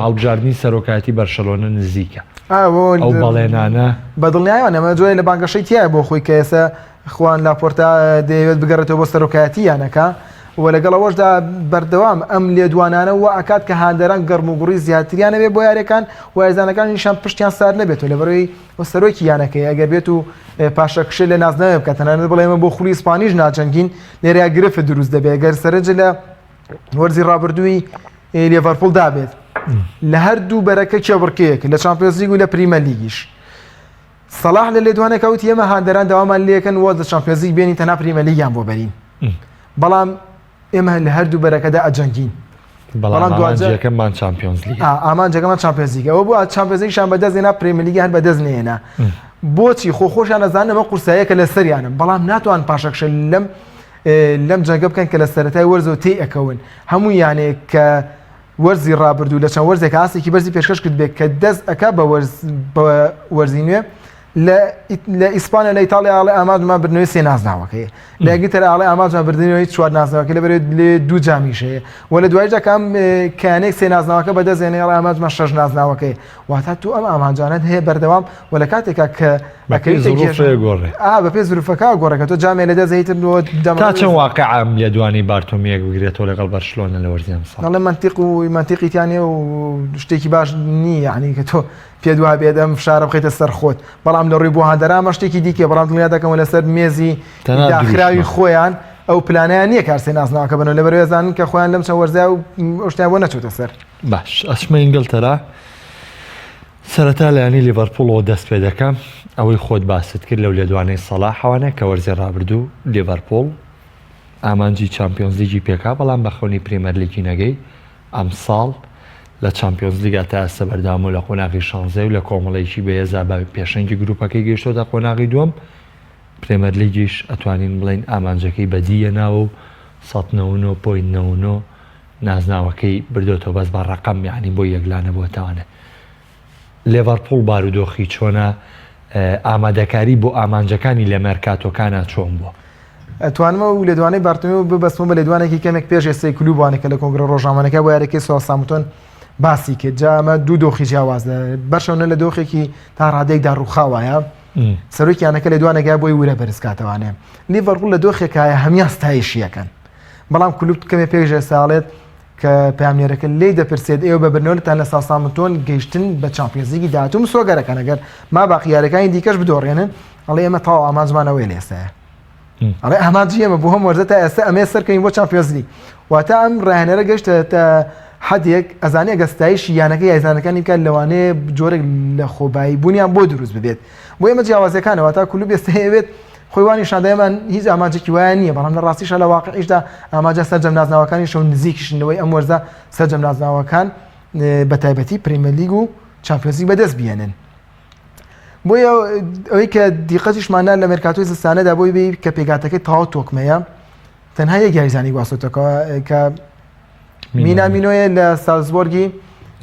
هەڵبژاردننی سەرۆکاتی بەرشەلۆنە نزیکە ئەو بەڵێنانە بەدڵنیایوان ئەمە جوێ لە بانگەشەی تایە بۆ خۆی کە ئێستا خوان لاپۆرتا دەیەوێت بگەڕێتەوە بۆ سەرۆکایەتی یانەکە و لەگەڵەوەشدا بەردەوام ئەم لێدوانانە و ئاکات کە هاندەران گەڕم و گوڕی زیاتریانە بێت بۆ یاریەکان و یاریزانەکانیشان پشتیان سار نەبێتەوە لەبەرەوەی ئەو سەرۆکی یانەکەی ئەگەر بێت و پاشەکشە لە نازنەوە بکات تەنانەت بڵێمە بۆ خولی ئیسپانیش ناجەنگین لێرەیە گرفت دروست دەبێت ئەگەر سەرنجە لە وەرزی ڕابردووی لیڤەرپوڵ دابێت لە هەردوو بەرەکە کێبڕکەیەک لە چامپیۆنز لیگ و لە پریمەر لیگیش سەلاح لە لێدوانەکە وتی ئێمە هاندەران داوامان لێکەن وە لە چامپیۆنز لیگ بێنین تەنها پریمەر لیگیان بۆ بەرین، بەڵام ئێمە لە هەردوو بەرەکەدا ئەجەنگین، بەڵام ئامانجەکەمان چامپیۆنز لیگ ئامانجەکەمان چامپیۆنز لیگ ئەوە بۆ چامپیۆنز لیگشان بەدەستێنا پریمەر لیگ هەر بەدەست نێنا بۆچی خۆخۆشیان ئەزانن ئەمە قورساییەکە لە سەریانم، بەڵام ناتوان پاشەکشە لەم جەنگە بکەن کە لە سەرەتای وەرزەوە تێی ئەکەون هەموو یانێک کە وەرزی ڕابردوو لە چەند وەرزێک ئاسێکی بەرزی پێشکەش کرد بێت کە دەست ئەکا بە وەرزی نوێ لە ئیسپانیا لە ئیتالیا ئاڵێ ئاماژمان بردنەوەی سێ نازناوەکەیە، لە ئەنگلیتەرا ئاڵێ ئاماژمان بردنەوەی چوار نازناوەکە لەبەرێت لێ دوو جامیشەیە و لە دواییدا کام کەیانێک سێ نازناوەکە بەدەستێنێ ئاڵێ ئاماژمان شەش نازناوەکەیە واتە تو ئەم ئامانجانەت هەیە بەردەوام و لە کاتێکا کە بەپێ زروفەکە گۆڕێکە تۆ جامێ لە دەزیتر تا چەند واقعام لێدوانی بارتۆمیەک بگرێتەوە لەگەڵ بەرشلۆنە لە وەرزیان ساڵ دەڵێ منتیق و منتیقیتیانێ و شتێکی باش نییە یعنی کە تۆ پێ دوها بێت ئەم فشارە بخیتە سەر خۆت، بەڵام لە ڕووی بۆ هاندەرامە شتێکی دیکە بەڵام دڵنیا دەکەمەوە لەسەر مێزی داخراوی خۆیان ئەو پلانیان نییە کار سێ نازناوەکە بنەوە لەبەرەوەی زانن کە خۆیان لەم چەند وەرزای و شتیان بۆ نەچوتە سەر. باش ئەچمە ئینگلتەرا سەرەتا لایەنی لیڤەرپوڵەوە دەست پێ دەکەم ئەوەی خۆت باست کرد لەو لێدوانەی سەلاحەوانە کە وەرزی ڕابردوو لیڤەرپوڵ ئامانجی چامپیۆنز لیگی پێکا بەڵام بە خەونی پریمەر لیگی نەگەی ئەم ساڵ لە چامپیۆنز لیگا تا ئێستا بەردەوام و لە قۆناغی شانزەی و لە کۆمەڵێکی بەهێزا بە پێشەنگی گروپەکەی گەیشتۆتە قۆناغی دووەم پرێمەر لیگیش ئەتوانین بڵین ئامانجەکەی بەدیە ناوە و 199.99 نازناوەکەی بردوێتەوە بەس بە ڕقم یعنی بۆ یەکلانە بۆتەوانێت. لیڤەرپوڵ بارودۆخی چۆنە ئامادەکاری بۆ ئامانجەکانی لە مەرکاتۆکانە چۆن بووە؟ ئەتوانمە و لێدوانەی بارتۆمیەوە ببەستمە بە لێدوانێکی کەمێک پێش ئێستای کلوبوانێکە لە کۆنگرە ڕۆژنامەکە بۆ یاریەکەی ساوثهامپتۆن باسی کرد جامە دوو دۆخی جیاوازە بەرشەونە لە دۆخێکی تا ڕادێکدا ڕووخاوایە سەرۆکیانەکە لێدوانەکە بۆی ورە بەرزکاتەوانێ لیڤەرپوڵ لە دۆخێکایە هەمیان ستایشیەکەن، بەڵام کلوب کەمێ پێش ساڵێت کە پامێرەکە لێی دەپرسێت ئێوە بە برنەوەتان لە ساوثهامپتۆن گەیشتن بە چامپیۆنز لیگی داهاتوو سۆگەرەکەن ئەگەر ما باقیارەکانی دیکەش بدۆڕێنن ئەڵێ ئێمە تاو ئامانجمانەوەی لێسایە ئەڵێ ئاماجی ئێمە بۆ هەم وەرزە تا ئێستا ئەمێ سەرکەین بۆ چامپیۆنز لیگ واتە ئەم ڕاهێنەرە گەشتە تا حەدێک ئەزانێ گەستایشی یانەکە یایزانەکانی بکات لەوانەیە جۆرێک لە خۆبایی بوونیان بۆ دروست ببێت بۆ ئێمە جیاوازەکانەوە تا کولوب ئێستا هەیەوێت خۆی وانی شاندایمان هیچ ئاماجێکی وایە نییە بەڵام لە ڕاستیشە لە واقعیشدا ئاماجە سەرجەم نازناوەکانی شەو نزیکیشنەوەی ئەم وەرزە سەرجەم نازناوەکان بە تایبەتی پریمەر لیگ و چامپیۆنز لیگ بەدەست بێنن بۆیە ئەوەی کە دیقەتیشمانە لە مێرکاتۆی زستانەدا بۆی بێ کە پێگاتەکەی تەواو تۆکمەیە تەنها یەک یاریزانی گواستۆتەکەەوە کە مینامینۆیە لە سالزبۆرگی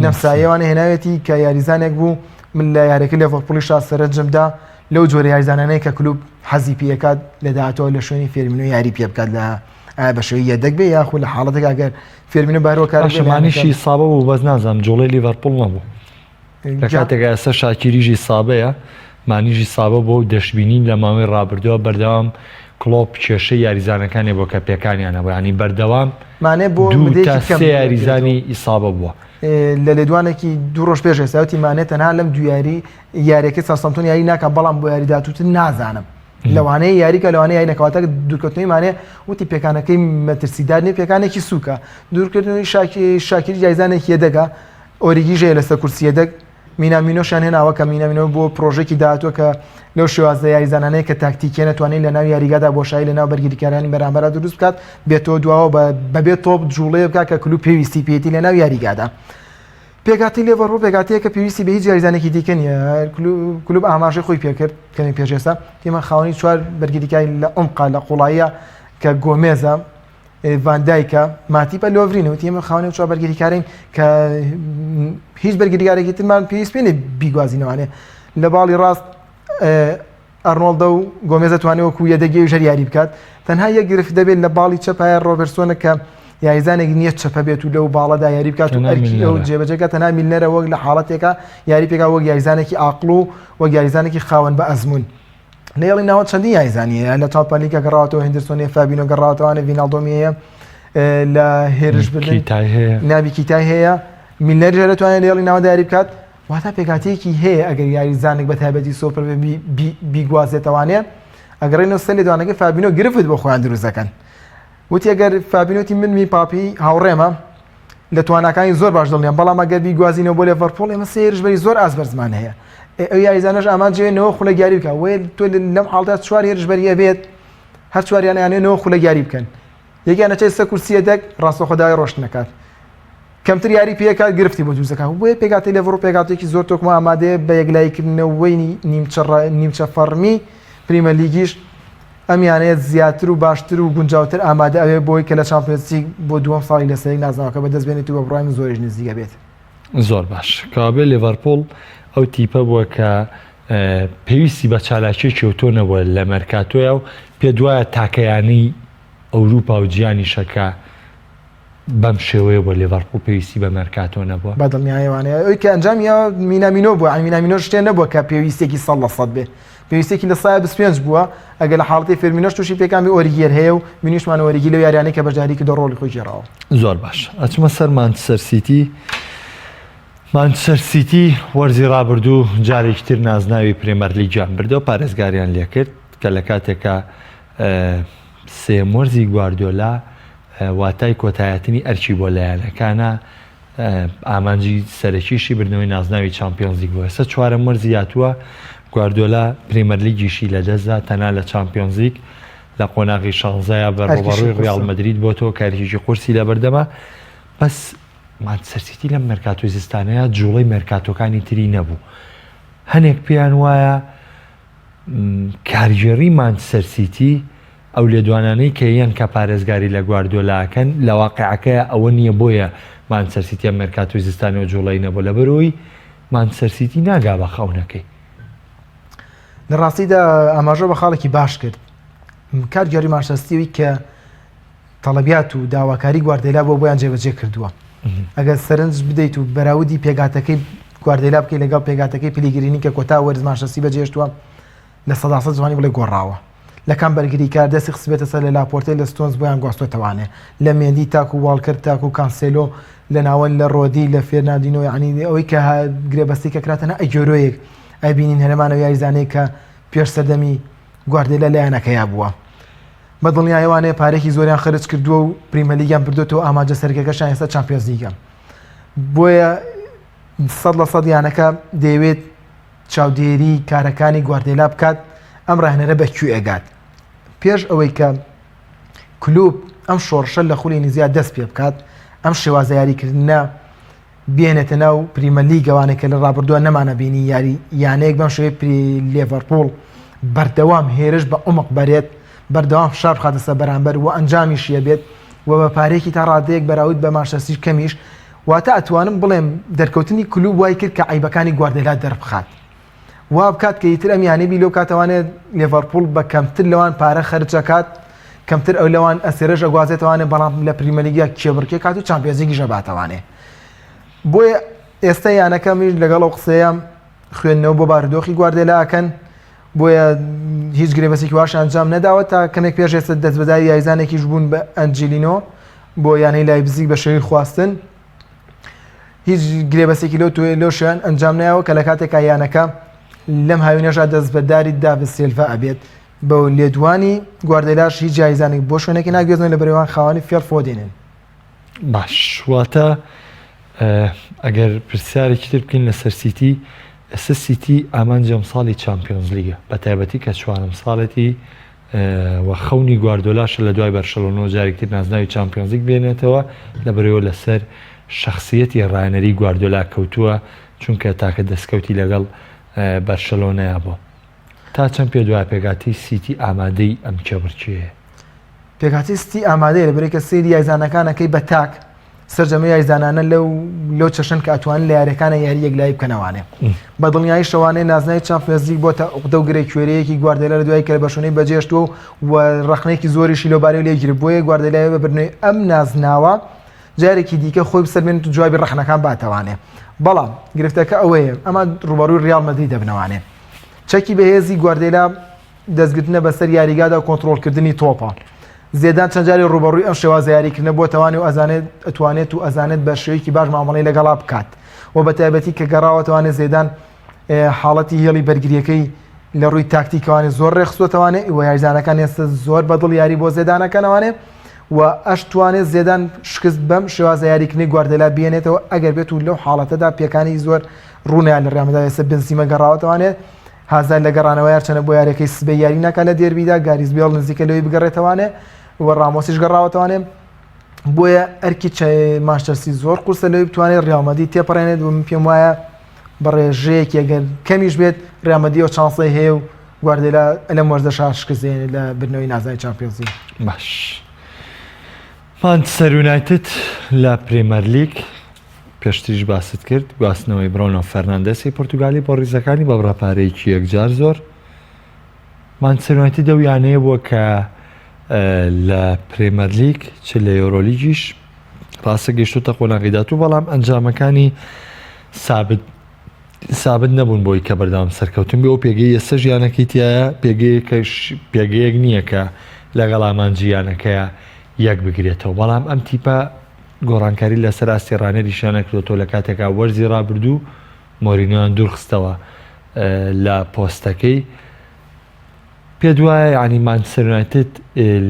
نەفساییەوانە هێناوێتی کە یاریزانێک بوو من لە یارێکی لێڤەرپوڵی سەرنجەمدا لەو جۆرە یاریزانانەی کە کلوب حەزی پێکات لە داهاتەوە لە شوێنی فێرمینۆ یاری پێ بکات لە بە شێوەی یەدەک بێ یاخود لە حاڵەتێک ئەگەر فێرمینۆ بارۆکار شەمانیشی سابە بوو بەس نازانم جوڵەی لیڤەرپوڵ نەبوو لە کاتێک ئێستا شاکیریژی سابەیە مانیژی سابە بۆ دەشبینین لە ماوەی ڕابردووە بەردەوام کلۆپ کێشەی یاریزانەکانی بۆ کە پێکانیانە بۆ ینی بەردەوام مانێ بۆ سێ یاریزانی ئیسابە بووە لە لێدوانێکی دوو ڕۆژ پێش ئێستاوتی مانێت تەنها لەم دو یاری یاریەکە ساسەمتۆن یاری ناکە بەڵام بۆ یاریداتوتن نازانم لەوانەیە یاریکە لەوانەیە یاری نەکەواتە دوورکەوتنی مانێ وتی پێکانەکەی مەترسیدار نیە پێکانێکی سووکە دوورکردنی شاکری یاریزانێکی یەدەگە ئۆریگی ژێ لەسەر کورسی یەدەک مینامینۆشان هێناوە کە مینامینۆ بۆ پرۆژێکی داهاتوە کە لەو شێوازە یاریزانانەیە کە تاکتیکیە نەتوانین لە ناو یاریگادا بۆشایی لە ناو بەرگریکارانی بەرامبەر دروست بکات بێتەوە دواوە بەبێت تۆپ جوڵەیە بکات کە کلوب پێویستی پێێتی لە ناو یاریگادا پێگاتی لێڤەرپوڵ پێگاتەیە کە پێویستی بە هیچ یاریزانێکی دیکە نیە کلوب ئاماژەی خۆی پێکرد کەمی پێشێستا تیمە خاوەنی چوار بەرگریکاری لە عمقا لە قوڵاییە کە گۆمێزە ڤاندایکە ماتیپە لۆڤرینەوە تیمە خاوەنی چوار بەرگریکارین کە هیچ بەرگریکارێکی ترمان پێویست پێنێ بیگوازینەوانێ لە باڵی ڕاست ئەرنۆڵدە و گۆمێزە توانێت وەکو یەدەگی ژەر یاری بکات تەنها یەک گرفت دەبێت لە باڵی چەپایە ڕۆبەرسۆنە کە یاریزانێک نییە چەپە بێت و لەو باڵەدا یاری بکات و ئەرکی ئەو جێبەجێکە تەنها میلنەرە وەک لە حاڵەتێکە یاری پێکا وەک یاریزانێکی ئاقڵ و وەک یاریزانێکی خاوەن بە ئەزمون لێڵی ناوە چەندی یاریزانیە لە تاپەلیکە گەڕاوەتەوە هێندرسۆنێ فابینۆ گەڕاوەتەوانە ڤیناڵدۆمیەیە لە هێرش ناوی کیتای هەیە میلنەر ژێرە توانێت لێڵی ناوە یاری بکات واتە پێکاتەیەکی هەیە ئەگەر یاریزانێک بە تایبەتی سۆپر بیگوازێتەوانێ ئەگەڕێنەوە سەر لێدوانەکە فابینۆ گرفت بۆ خۆیان دروست دەکەن وتی ئەگەر فابینۆتی من می پاپی هاوڕێمە لە توانەکانی زۆر باش دڵنیان بەڵام ئەگەر بیگوازینەوە بۆ لێڤەرپوڵ ئێمە سێرشبەری زۆر ئازبەرزمان هەیە ئەو یاریزانەش ئامانجێنەوە خولە یاری بکە وێ تۆ لەم حاڵەتە چوار هێرشبەریە بێت هەر چواریانیانێنەوە خولە یاری بکەن یەکیان نەچێت سەر کورسیە دەک ڕاستەخۆدای ڕۆشت نەکات کەمتر یاری پێکات گرفتی بۆ دروستەکە بۆیە پێگاتی لێڤەرپوڵ پێگاتێکی زۆر تۆکمە ئامادەیە بە یەکلایکردنەوەی نیمچە فەرمی پریمەر لیگیش ئەمیانەیە زیاتر و باشتر و گونجاوتر ئامادە ئەوێ بۆی کە لە چامپیۆنز لیگ بۆ دووەم ساڵی لەسەر نازناوەکە بەدەست بێنێت و بە بڕای من زۆریش نزیکە بێت زۆر باش کابێ لێڤەرپوڵ ئەو تیپە بووە کە پێویستی بە چالاکیێکی ئەوتۆ نەبووە لە مەرکاتۆیە و پێ دوایە تاکەیانی ئەوروپا و جیانی شەکە بەم شێوەیە بۆ لێڤەرپوڵ پێویستی بە مەرکاتۆ نەبووە بەدڵنیایوانەیە ئەوی کە ئەنجامی مینامینۆ بووە مینامینۆ شتێن نەبووە کە پێویستێکی 100% بێ پێویستێکی لە سایە 25 بووە ئەگەر لە حاڵەتی فێرمینۆش تووشی پێکامی ئۆریگێر هەیە و مینیشمان ئۆریگی لەو یاریانەی کە بەشداریکە دە ڕۆڵی خۆی ژێراوە زۆر باش ئەچمە سەر مانچستەر سیتی وەرزی ڕابردوو جارێکی تر نازناوی پرێمەر لیگیان بردەوە پارێزگاریان لێ کرد کە لە کاتێکە سێم وەرزی گواردیۆلا واتای کۆتایەتنی ئەرچی بۆ لایەنەکانە ئامانجی سەرەکیشی بردنەوەی نازناوی چامپیۆنز لیگ بووە ئێستا چوارەم وەرزی هاتووە گواردیۆلا پرێمەر لیگیشی لەدەستدا تەنها لە چامپیۆنز لیگ لە قۆناغی شانزەیە بە ڕۆبەڕووی ڕیال مەدرید بۆ تۆ کارێکی قورسی لە بەردەما بەس مانچستەر سیتی لەم مەرکاتۆی زستانەیە جوڵەی مەرکاتۆکانی تری نەبوو هەنێک پێیان وایە کارژێڕی مانچستەر سیتی ئەو لێدوانانەی کە یەن کە پارێزگاری لە گواردیۆلاکەن لە واقعەکەیە ئەوە نییە بۆیە مانچستەر سیتی مەرکاتۆی زستانەوە جوڵەی نەبوو لە بەرەوەی مانچستەر سیتی ناگا بە خەونەکەی لە ڕاستیدا ئاماژە بە خاڵێکی باش کرد کارگەری مانچستەری کە تەڵەبیات و داواکاری گواردیۆلا بۆ بۆیان جێبەجێ کردووە ئەگەر سەرنج بدەیت و بەراودی پێگاتەکەی گواردیۆلا بکەی لەگەڵ پێگاتەکەی پلیگرینی کە کۆتا وەرز مانچستەری بەجێشتووە لە 100% جوانی بڵێ گۆڕاوە لەکان بەرگریکار دەستی خسبێتە سەر لە لاپۆرتێ لە ستۆنز بۆیان گواستۆتەوانێ لە مێندی تاک و واڵکرد تاک و کانسێلۆ لە ناوەن لە ڕۆدی لە فێرناندینۆ یعنی ئەوەی کە گرێبەستی کە کراتەنە ئەجۆرۆیەک ئەبینین هەرمانەوە یاریزانەیە کە پێش سەردەمی گواردیۆلا لایەنەکەیا بووە بە دڵنیایوانەیە پارێکی زۆریان خرج کردووە و پریمەلیگیان بردوێتەوە ئاماجە سەرکەکەشان ئێستا چامپیۆنز لیگە بۆیە 100% یانەکە دەیەوێت چاودێری کارەکانی گواردیۆلا بکات ئەم ڕاهێنەرە بە کوێ ئەگات پێش ئەوەی کە کلوب ئەم شۆڕشە لە خولی نزیات دەست پێ بکات ئەم شێوازە یاریکردنە بێنێتە ناو پریمە لیگەوانێک کە لە ڕابردووە نەمانە بینی یانەیەک بەم شوێ لیڤەرپوڵ بەردەوام هێرش بە عمق بەرێت بەردەوام شار بخاتە سەر بەرامبەر و ئەنجامیشیە بێت و بە پارێکی تا ڕادەیەک بەراورد بە مانچستەر کەمیش واتە ئەتوانم بڵێم دەرکەوتنی کلوب وای کرد کە عیبەکانی گواردیۆلا دەربخات وا بکات کە ئیتر ئەم یانەی بیلۆ کاتەوانێت لیڤەرپوڵ بە کەمتر لەوان پارە خەرجەکات کەمتر ئەو لەوان ئەسێرەش ئەگوازێتەوانێ بەڵام لە پریمە لیگە کێبڕکێ کات و چامپیۆنز لیگی ژەباتەوانێ بۆیە ئێستا یانەکەمیش لەگەڵ ئەو قسەیە خوێندنەوە بۆ بارودۆخی گواردیۆلا ئەکەن بۆیە هیچ گرێبەسێکی واش ئەنجام نەداوە تا کەمێک پێش ئێستا دەستبەداری یاریزانێکیش بوون بە ئەنجلینۆ بۆ یانەی لایپزیگ بە شەوی خواستن هیچ گرێبەسێکی لەو شوێن ئەنجام نایەوە کە لە کاتێکا یانەکە لەم هاوینەشا دەستبەرداری داڤید سیلڤا ئەبێت بە لێدوانی گواردیۆلاش هیچ جایزانێک بۆ شوێنێکی ناگوێزنەوە لە بەرەوان خاوەنی فێڵ فۆدێنن باش واتە ئەگەر پرسیارێکی تر بکەین لەسەر سیتی ئێستا سیتی ئامانجەم ساڵی چامپیۆنز لیگە بە تایبەتی کە چوارم ساڵێتی و خەونی گواردیۆلاشە لە دوای بەرشەلۆنەوە جارێکتر نازناوی چامپیۆنز لیگ بێنێتەوە لەبەرەوە لەسەر شخصیەتی ڕاهێنەری گواردیۆلا کەوتووە چونکە تاکە دەستکەوتی لەگەڵ بەرشەلۆنەیە بوو تا چەند پێ دوای پێگاتی سیتی ئامادەی ئەم کێبڕکێیە پێکاتی سیتی ئامادەیە لەبەرەوەی کە سێری یاریزانەکانەکەی بە تاک سەرجەمە یاریزانانە لەو چەشن کە ئەتوانن لە یاریەکانە یاری یەکلایی بکەنەوانێ بە دڵنیایی شەوانەی نازناوی چامپیۆنز لیگ بۆتە عقدە و گرێ کوێرەیەکی گواردیۆلا لە دوای کە لە بەشونەی بەجێشتووە و ڕخنەیەکی زۆریشی لەبارەی لێگیری بۆیە گواردیۆلا بەبرنەوەی ئەم نازناوە جارێکی دیکە خۆی بسەرمێنێت و جوابی ڕەخنەکان باتەوانێ بەڵام گرفتەکە ئەوەیە ئەمە ڕوبەڕووی ریال مەدرید دەبنەوانێ چەکی بەهێزی گواردیۆلا دەستگرتنە بەسەر یاریگادا و کۆنتڕۆڵکردنی تۆپە زێدان چەند جاری ڕوبەڕووی ئەم شێوازە یاریکردنە بۆ تەوانی و ئەتوانێت و ئەزانێت بە شێوەیەکی باش مامەڵەی لەگەڵا بکات و بە تایبەتی کە گەڕاوەتەوانێت زێدان حاڵەتی هێڵی بەرگریەکەی لە ڕووی تاکتیکەوانێت زۆر ڕێخستوتەوانێت و یاریزانەکان ئێستا زۆر بەدڵ یاری بۆ زێدانەکەنەوانێت و ئەشتوانێت زێدان شکست بەم شێوازە یاریکردنی گواردیۆلا بێنێتەوە ئەگەر بێت و لەو حاڵەتەدا پێکانی زۆر ڕوونیان لە ڕێمەدا ئێستا بنزیمە گەڕاوەتەوانێت هازار لە گەڕانەوە یارچەنە بۆ یاریەکەی سبەی یاری ناکات لە دێربیدا گاریز بێڵ نزیکە لەوەی بگەڕێتەوانێت و ڕامۆسیش گەڕاوەتەوانێت بۆیە ئەرکی مانچستەر زۆر قورسە لەوەی بتوانێت ڕیال مەدرید تێپەڕێنێت و من پێم وایە بەڕێژەیەکی ئەگەر کەمیش بێت ڕیال مەدرید و چانسەی هەیە و گواردیۆلا لەم وەرزەشا شکستێنێت لە بردنەوەی نازناوی چامپیۆنز لیگ باش مانچستەر یونایتد لە پرێمەر لیگ پێشتریش باست کرد گواستنەوەی برۆنۆ فەرناندێسی پۆرتوگالی بۆ ڕیزەکانی بە بڕەپارەیەکی یەکجار زۆر مانچستەر یونایتد ئەو یانەیە بووە کە لە پرێمەر لیگ چ لە یۆرۆلیگیش ڕاستە گەیشتوتە قۆناغیدات و بەڵام ئەنجامەکانی سابت نەبوون بۆی کە بەردەوام سەرکەوتن بێ و پێگەی ئێستا ژیانەکەی تایە پێگەیەک نییە کە لەگەڵ ئامانجییانەکەیە یەک بگرێتەوە بەڵام ئەم تیپە گۆڕانکاری لەسەر ئاستێڕانەری شانە کردۆتەوە لە کاتێکا وەرزی ڕابردوو مۆرینۆیان دوورخستەوە لە پۆستەکەی پێ دوایە ینی مانچستەر یونایتد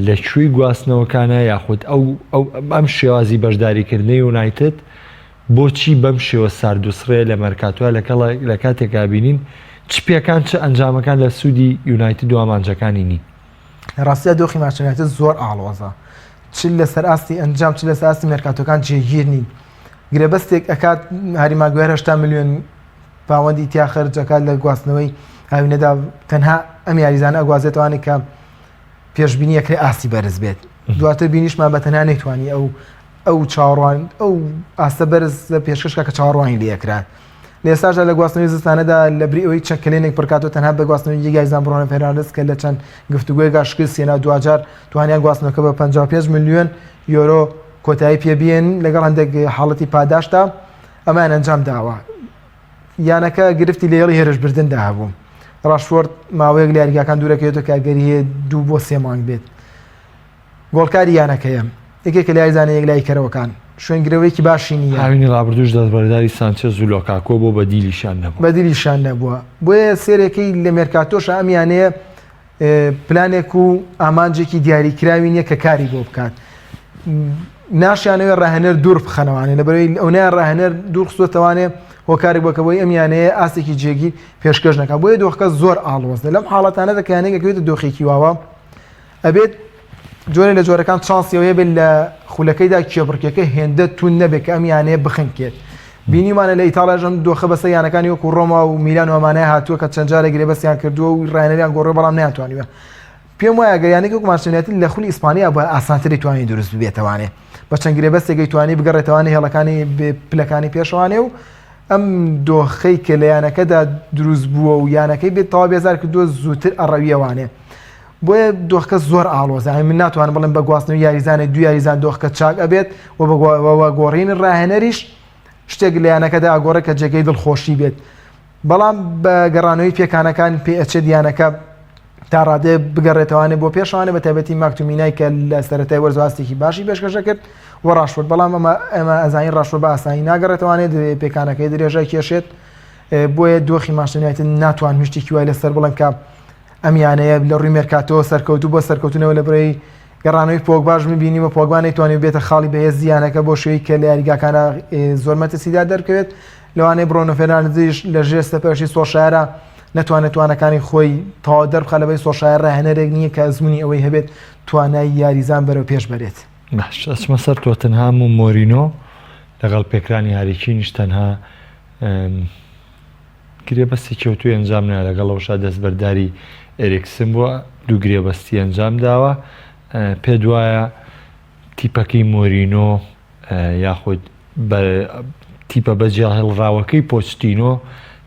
لەکوێی گواستنەوەکانە یاخود ئەم شێوازی بەشداریکردنی یونایتد بۆچی بەم شێوە ساردوسڕێ لە مەرکاتوە لە کاتێکا بینین چ پێکان چه ئەنجامەکان لە سوودی یونایتد و ئامانجەکانی نی ڕاستیە دۆخی مانچستەر یونایتد زۆر ئاڵۆزە چ لەسەر ئاستی ئەنجام چ لەسەر ئاستی مێرکاتۆکان جێگیر نین گرێبەستێک ئەکات هەری ماگوێر 8 میلیۆن پاوەندی تیا خەرجەکات لە گواستنەوەی هاوینەدا تەنها ئەم یاریزانە ئەگوازێتوانێت کە پێشبینی یەکرێ ئاستی بەرز بێت دواتر بینیشمان بەتەنها نەیتوانی ئەو چاوەڕوان ئەو ئاستە بەرز لە پێشکەشکە کە چاوەڕوانی لێکرات لە ئێستاژدا لە گواستنەوەی زستانەدا لە بری ئەوەی چەند کلێنێک پڕکاتەوە تەنها بە گواستنەوەی یاریزان برۆنە فێرناندێز کە لە چەند گفتوگۆیەکە شکست هێنا دوجار توانیان گواستنەوەکە بە 55 میلیۆن یۆرۆ کۆتایی پێبیێن لەگەڵ هەندێک حاڵەتی پاداشتا ئەمان ئەنجام داوە یانەکە گرفتی لە هێڵی هێرشبردندا هەبوو ڕاشفۆرد ماوەیەک لە یاریگاکان دوورەکەوێتەوە کارگەری هەیە 2 بۆ 3 مانگ بێت گۆڵکاری یانەکەیە یەکێکە لە یاریزانە یەکلایکەرەوەکان شوێنگرەوەیکی باشی نییە هاوینی ڕابردوش دەستبەرداری سانچێز و لۆکاکۆ بۆ بەدیلیشان نەبوو بەدیلیشان نەبووە بۆیە سێرێکی لە مێرکاتۆش ئەمیانەیە پلانێک و ئامانجێکی دیاریکراوی نییە کە کاری بۆ بکات ناشیانەوە ڕاهێنەر دوور بخەنەوانێ لەبەرەوەی ئەوەیان ڕاهێنەر دوور خستوەتەوانێ هۆکارێک بۆکەوەی ئەمیانەیە ئاسێکی جێگیر پێشکەش نەکات بۆیە دۆخەکە زۆر ئاڵۆزە لەم حاڵەتانە دەکەیانەیەکەوێتە دۆخێکی واوە ئەبێت جۆرە لە جۆرەکان چانسیەوەیە بێت لە خولەکەیدا کێبڕکێکە هێندە تون نەبێت کە ئەمیانەیە بخنکێت بینیمانە لە ئیتاڵیاژەم دۆخە بەسە یانەکانی وەکو ڕۆما و میلان و ئەمانەیە هاتووە کە چەند جارێک گرێبەستیان کردووە و ڕاهێنەریان گۆڕۆ بەڵام نەیانتوانیوە پێم وایە گەیانێک وەکو مارسێنێتی لە خولی ئیسپانیا بە ئاسانتر توانی دروست ببێتەوانێ بە چەند گرێبەستێکی توانی بگەڕێتەوانێ هێڵەکانی پلەکانی پێشەوانێ و ئەم دۆخەی کە لە یانەکەدا دروست بووە و یانەکەی بێت تەوا بێزار کردووە زووتر ئەڕەویەوانێ بۆیە دۆخەکە زۆر ئاڵۆزە من ناتوانم بڵێم بە گواستنەوەی یاریزانێک دو یاریزان دۆخەکە چاک ئەبێت و بە گۆڕین ڕاهێنەریش شتێک لە یانەکەدا ئاگۆڕە کە جێگەی دڵخۆشی بێت بەڵام بە گەڕانەوەی پێکانەکان پێ ئەچێت یانەکە تا ڕادێ بگەڕێتەوانێ بۆ پێشوانێ بە تایبەتی ماکتومینای کە لە سەرەتای وەرزواستێکی باشی پێشکەشە کرد و ڕاشفۆرد بەڵام ئەمە ئەزانین ڕاشفۆرد بە ئاسانی ناگەڕێتەوانێت پێکانەکەی درێژای کێشێت بۆیە دۆخی ماشینایەت ناتوان شتێکی وای لەسەر بڵێن کە ئەمیانەیە لە ڕووی مێرکاتەوە سەرکەوتوو بۆ سەرکەوتنەوە لە بڕێی گەڕانەوەی پۆگباش ببینیمە پۆگبان نەیتوانێت بێتە خاڵی بەهێز زیانەکە بۆ شوێی کە لە یاریگاکانە زۆر مەترسیدا دەرکەوێت لەوانەیە برۆنۆ فێرناندزیش لە ژێر سەپەرشی سۆشایرە نەتوانێت توانەکانی خۆی تەواو دەربخە لەبەی سۆشایەر ڕاهێنەرێک نییە کە ئەزموونی ئەوەی هەبێت توانای یاریزان بەرەو پێش بەرێت باش ئەچمە سەر تۆتنهام و مۆرینۆ لەگەڵ پێکرانی هاریکینیش تەنها گرێبەستی کەوتوی ئەنجام نایە لەگەڵەوەشا دەستبەرداری ئێریکسن بووە دوو گرێبەستی ئەنجام داوە پێ دوایە تیپەکەی مۆرینۆ یاخود تیپە بەجیا هەڵڕاوەکەی پۆچتینۆ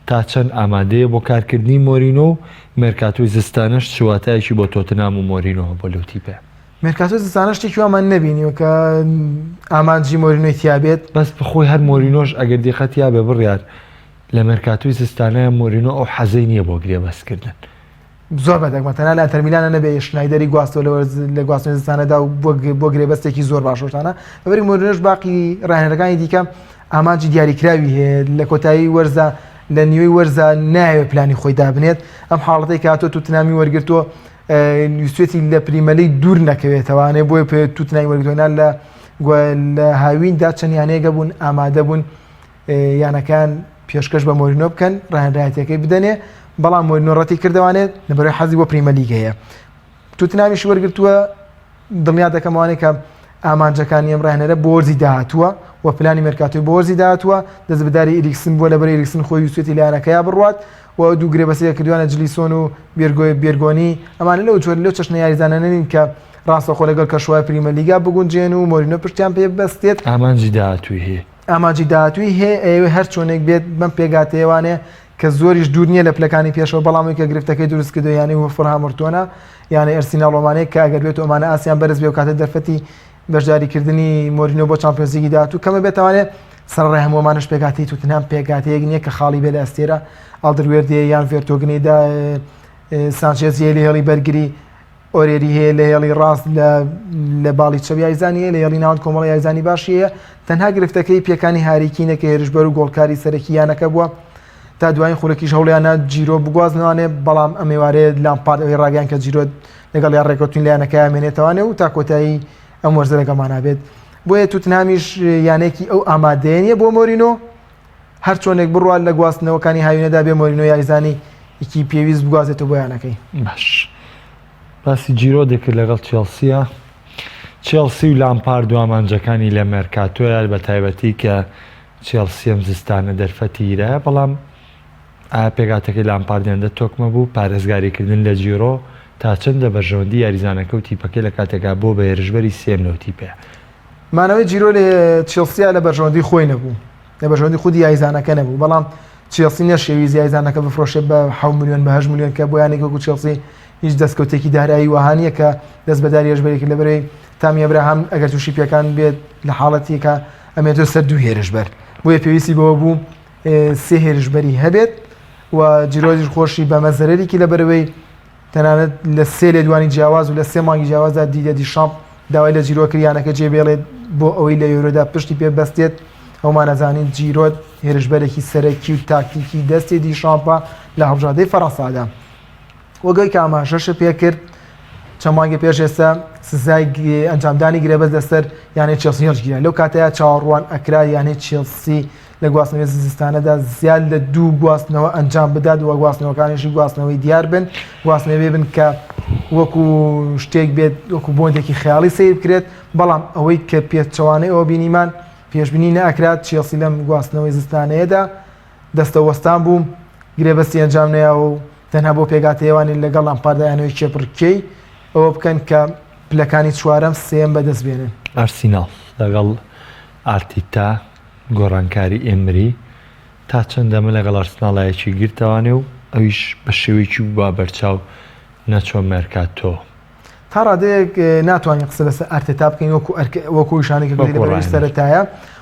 تا چەند ئامادەیە بۆ کارکردنی مۆرینۆ و مێرکاتۆی زستانەش چواتایەکی بۆ تۆتنهام و مۆرینۆ بۆ لەو تیپە مێرکاتۆ زستانە شتێکی وامان نەبینیوە کە ئامانجی مۆرینۆی تیابێت بەس بخۆی هەر مۆرینۆش ئەگەر دیقەت یا بێ بڕیار لە مێرکاتۆی زستانەیە مۆرینۆ ئەو حەزەی نییە بۆ گرێبەستکردن زۆر بەدەگمەتەنە لە ئەتەرمیلانە نەبێ شنایدەری گواستەوە لە گواستنەوەی زستانەدا و بۆ گرێبەستێکی زۆر باشۆشانە بەبەری مۆرینۆش باقی ڕاهێنەرەکانی دیکە ئامانجی دیاریکراوی هەیە لە کۆتایی وەرزە لە نیوەی وەرزە نایەوێت پلانی خۆی دابنێت ئەم حاڵەتەی کە هاتۆ توتنامی وەرگرتووە نووسێتی لە پریمەلەی دوور نەکەوێتەوانێ بۆی پێ توتنای وەرگتۆنا لە هاویندا چەندیانەیەگە بوون ئامادە بوون یانەکان پێشکەش بە مۆرینۆ بکەن ڕاهێنرایەتەکەی بدەنێ بەڵام مۆرینۆ ڕەتی کردوانێت لەبەرەوەی حەزی بۆ پریمەلیگەیە توتنامیش وەرگرتووە دڵنیا دەکەمەوانێت کە ئامانجەکانی ئەم ڕاهێنەرە بۆ وەرزی داهاتووە و پلانی مێرکاتۆی بۆ وەرزی داهاتووە دەستبەرداری ئێریکسن بووە لەبەر ئێریکسن خۆی ویستێتی لایەنەکەیە بڕوات و دوو گرێبەستەیە کردوانە جلیسۆن و بێرگۆنی ئەمانە لەو جۆر لەو چەشنە یاریزانانین کە ڕاستەخۆ لەگەڵ کەشوای پریمەلیگا بگونجێن و مۆرینۆ پشتیان پێ بەستێت ئامانجی داهاتووی هەیە ئامانجی داهاتووی هەیە ئەوێ هەر چۆنێک بێت بەم پێگاتەیەوانێ کە زۆریش دوور نییە لە پلەکانی پێشەوە بەڵامی کە گرفتەکەی دروست کردو یانی و فڕهامرتۆنە یانی ئەرسیناڵۆمانەیە کە ئەگەر بێت ئەمانە ئاسیان بەرز بێ و کاتە دەرفەتی بەشداریکردنی مۆرینۆ بۆ چامپیۆنزلیگی داهاتوو کەمە بێتوانێت سەرڕای هەمووەمانش پێگاتی توتنهام پێگاتەیەک نییە کە خاڵی بێ لە ئەستێرە ئالدروێردێ یان ڤێرتۆگنیدا سانچێز لە هێڵی بەرگری ئۆرێری هەیە لە هێڵی ڕاست لە باڵی چەوی یاریزانی لە هێڵی ناوەند کۆمەڵی یاریزانی باشیە تەنها گرفتەکەی پێکانی هاریکینە کە هێرشبەر و گۆڵکاری سەرەکییانەکە بووە تا دوایین خولەکیش هەوڵیانە جیرۆ بگوازنەوانێ بەڵام ئەمێوارەیە لامپارد ئەوەی ڕاگەیان کە جیرۆ لەگەڵ یان ڕێکەوتین لایەنەکە ئامێنێتەوانێ و تا کۆتایی ئەم وەرزە لەگەڵمانە بێت بۆیە توتنهامیش یانێکی ئەو ئامادەیە بۆ مۆرینۆ هەر چۆنێک بڕوات لە گواستنەوەکانی هاوینەدا بێ مۆرینۆ یاریزانی یکی پێویست بگوازێتەوە بۆ یانەکەی باش باسی جیرۆ دەکرد لەگەڵ چێلسیە چێلسی و لامپارد و ئامانجەکانی لە مێرکاتۆیە بە تایبەتی کە چێلسی ئەم زستانە دەرفەتی هیرایە بەڵام ئایا پێگاتەکەی لامپاردێندە تۆکمە بوو پارێزگاریکردن لە جیرۆ تا چەندە بەرژەوەندی یاریزانەکە و تیپەکەی لە کاتێکا بۆ بە هێرشبەری سێم لەو تیپەیە مانەوەی جیرۆ لە چێلسیا لە بەرژەوەندی خۆی نەبوو لە بەرژەوەندی خودی یاریزانەکە نەبوو بەڵام چێلسی نەشێویست یاریزانەکە بفرۆشێت بە 7 ملیۆن بە 8 ملیۆن کە بۆ یانێک وەکو چێلسی هیچ دەستکەوتێکی دارایی وەهانیە کە دەست بەداری هێرشبەرێکی لەبەرەوەی تامی ئەبراهام ئەگەر تووشی پێکان بێت لە حاڵەتێکە ئەمێتۆ سەر دوو هێرشبەر بۆیە پێویستی بەوە بوو سێ هێرشبەری هەبێت و جیرۆژی خۆشی بە مەزەرێکی لەبەرەوەی تەنانەت لە سێ لێدوانی جیاواز و لە سێ مانگی جیاوازدا دیدە دیشامپ داوای لە جیرۆکریانەکە جێبێڵێت بۆ ئەوەی لە یۆرۆدا پشتی پێ بەستێت ئەومان نەزانین جیرۆت هێرشبەرێکی سەرەکی و تاکتیکی دەستی دیشامپە لە هەڵبژاردەی فەڕەنسادا وەگەی کە ئاماژەش پێ کرد چەمانگە پێش ئێستا سزای ئەنجامدانی گرێبەست لەسەر یانەی چێلسی هەڵگیرا لەو کاتەیە چاوەڕوان ئەکرا یانەی چێلسی لە گواستنەوەی زستانەدا زیاد لە 2 گواستنەوە ئەنجام بدات و گواستنەوەکانیشی گواستنەوەی دیار بن گواستنەوەی بن کە وەکو شتێک بێت وەکو بۆندێکی خەیاڵی سیر بکرێت بەڵام ئەوەی کە پێچەوانەی ئەوە بینیمان پێشبینی نەئەکرات چێلسی لەم گواستنەوەی زستانەیەدا دەستەوەستان بوو گرێبەستی ئەنجام نەیە و تەنها بۆ پێگاتەیەوانی لەگەڵ ئەمپاردایانەوەی چێپڕکەی ئەوە بکەن کە پلەکانی چوارەم سێم بەدەست بێنن ئارسیناڵ لەگەڵ ئارتیتا گۆڕانکاری ئێمری تا چەندەمە لەگەڵ ئارسناڵایەکی گرتەوانێ و ئەویش بە شێوەیەکی با بەرچاو نەچۆ مێرکاتۆ تا ڕادەیەک ناتوانین قسە لەسەر ئارتێتا بکەین وەکو شانێکی لەبەرەوەی سەرەتایە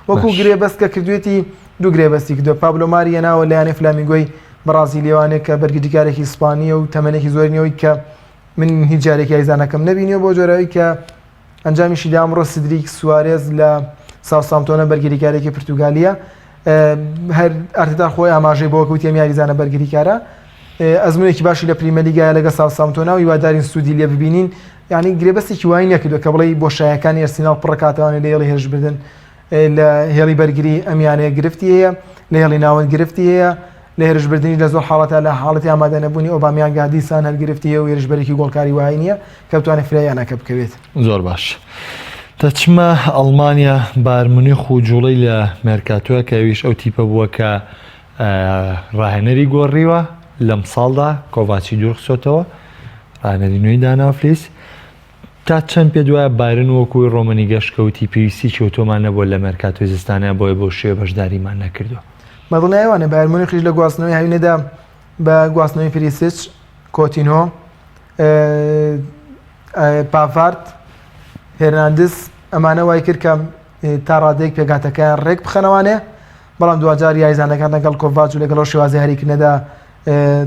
وەکو گرێبەست کە کردوێتی 2 گرێبەستی کردو پابلۆ ماریە ناوە لایەنەی فلامینگۆی بەرازیلیەوانێک کە بەرگریکارێکی ئیسپانیە و تەمەنێکی زۆرنەوەی کە من هیچ جارێکی یازانەکەم نبینیەوە بۆ جۆرەوەی کە ئەنجامیشی دا ئەمڕۆ سیدریک سوارێز لە ساوسامتۆنە بەرگریکارێکی پرتوگالیە هەر ئارتێتا خۆی ئاماژەی بۆ کەوتی ئەم یاریزانە بەرگریکارە ئەزمونێکی باشی لە پریمەلیگایە لەگە ساوسامتۆنە و هیوادارین سوودی لێ ببینین یعنی گرێبەستێکی وای نەکردو کە بڵێ بۆ شایەکانی ئەرسیناڵ پڕکاتەوانێت لە هێڵی هێرشبردن لە هێڵی بەرگری ئەمیانەیە گرفتی هەیە لە هێڵی ناوەند گرفتی هەیە لە هێرشبردننی لە زۆر حاڵەتە لە حاڵەتی ئامادەنەبوونی ئۆبامیان گادیسان هەرگرفتی و هێرشبەرێکی گۆڵکاری وای نییە کە بتوانێت فرایانەکە بکەوێت زۆر باش دەچمە ئەڵمانیا بارمونیخ و جوڵەی لە مێرکاتۆە کە ئەویش ئەو تیپە بووە کە ڕاهێنەری گۆڕیوە لەم ساڵدا کۆڤاچی دوورخچۆتەوە ڕاهێنەری نوێی داناوفلیس تا چەند پێ دوایە بارن وەکوی ڕۆمەنی گەشتکەوتی پێویستی کەوتۆمان نەبووە لە مێرکاتۆی زستانە بۆیە بۆ شێوە بەشداریمان نەکردووە مەدڵایوانە بارمونیخیش لە گواستنەوەی هاوینەدا بە گواستنەوەی پریسیچ کۆتینۆ پافارد هێرناندس ئەمانە وای کرد کە تا ڕادەیەک پێگاتەکەیان ڕێک بخەنەوانێ بەڵام دوجار یاریزانەکان لەگەڵ کۆڤاچ و لەگەڵ شێوازی هەریکردنەدا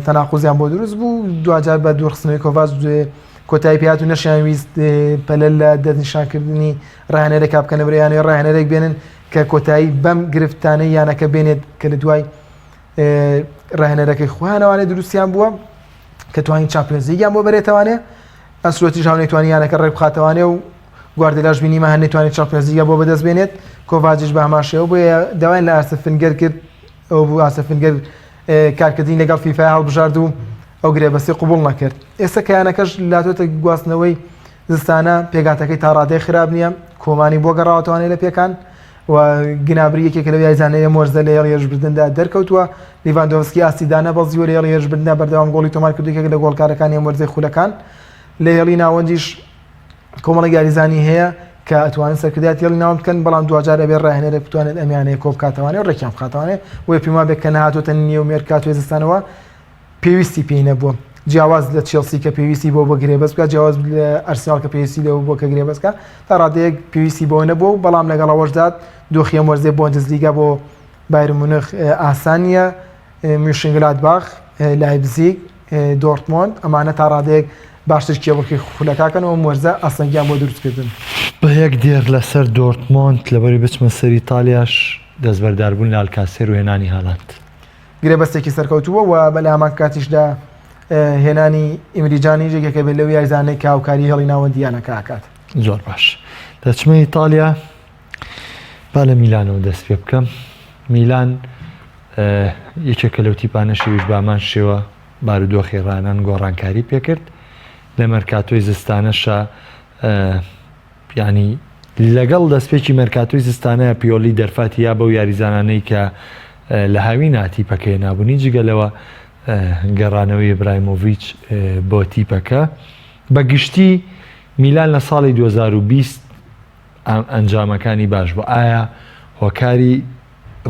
تەناقوزیان بۆ دروست بوو دوجار بە دوورخستنەوەی کۆڤاچ کۆتایی پێات و نەشیانویست پەلە لە دەستنیشانکردنی ڕاهێنەرێک بکەنە برەیانەوەی ڕاهێنەرێک بێنن کە کۆتایی بەم گرفتانەی یانەکە بێنێت کە لە دوای ڕاهێنەرەکەی خۆیانەوانێ دروستیان بووە کە توانین چامپیۆنز لیگیان بۆ بەرێتەوانێ ئەنسلۆتیش هاو نەیتوانی یانەکە ڕێک بخاتەوانێ و گواردیۆلاش بینیمە هەر نەیتوانێت چامپیۆنز لیگا بۆ بەدەست بێنێت کۆڤاچیش بە هەمان شێوە بۆیە داوایان لە ئارسە فنگەر کرد ئەو بوو ئارسە فنگەر کارکردنی لەگەڵ فیفا هەڵبژارد و ئەو گرێبەستی قبوڵ نەکرد ئێستا کەیانەکەش لاتۆتە گواستنەوەی زستانە پێگاتەکەی تا ڕادەی خراپ نییە کۆمانی بۆ گەڕاوەتوانێت لە پێکان و گنابری یەکێک لە یاریزانەیە مۆرزە لە هێڵی هێرشبردندا دەرکەوتووە لیڤاندۆڤسکی ئاسیدانە بەڵزیوە لە هێڵی هێرشبردندا بەردەوام گۆڵی تۆمار کردو یەکێک لە گۆڵکارەکانی مۆرزەی خولەکان لە هێڵی ناوەندیش کۆمەڵی یاریزانی هەیە کە ئەتوانن سەرکردات هێڵی ناوەند بکەن بەڵام دوجار ئەبێ ڕاهێنەرێک بتوانێت ئەمیانەیە کۆ بکاتەوانێ و ڕێکیان بخاتەوانێ وێ پێما بێت کە نەهاتۆتە نێو مێرکاتۆی زستانەوە پێویستی پێی نەبووە جیاواز لە چێلسی کە پێویستی بۆ گرێبەست بکات جیاواز لە ئەرسناڵ کە پێویستی لەوە بۆ کە گرێبەستکە تا ڕادەیەک پێویستی بۆ نەبووە بەڵام لەگەڵەوەشدات دۆخیە مۆرزێ بۆندزلیگا بۆ بایر مونخ ئاسانیە میۆنشنگلادباخ لایپزیگ دۆرتمۆند ئەمانە تا ڕادەیەک باشتر کێوەکەی خولەکەکەنەوە مۆرزە ئەسەنگیان بۆ دروستکردن بە یەک دێر لەسەر دۆرتمۆند لەبەری بچمە سەر ئیتالیاش دەستبەرداربوون لە ئالکاسێر و هێنانی هاڵاند گرێبەستێکی سەرکەوتووە و بەلای هەمان کاتیشدا هێنانی ئیمریجانی یەکێکە بێت لەوەی یاریزانەی کە هاوکاری هێڵی ناوەندیانەکە ئاکات زۆر باش دەچمە ئیتالیا با لە میلانەوە دەست پێ بکەم میلان یەکێکە لەو تیپانە شێویش بامان شێوە بارودۆخی ڕانان گۆڕانکاری پێکرد لە مەرکاتۆی زستانەشە ینی لەگەڵ دەستپێکی مەرکاتۆی زستانەیە پیۆلی دەرفاتی یا بەو یاریزانانەی کە لە هاوی ناتیپەکەی نابوونی جگەلەوە گەڕانەوەی ئیبراهیمۆڤیچ بۆ تیپەکە بەگشتی میلان لە ساڵی 2020 ئەنجامەکانی باش بوو ئایا هۆکاری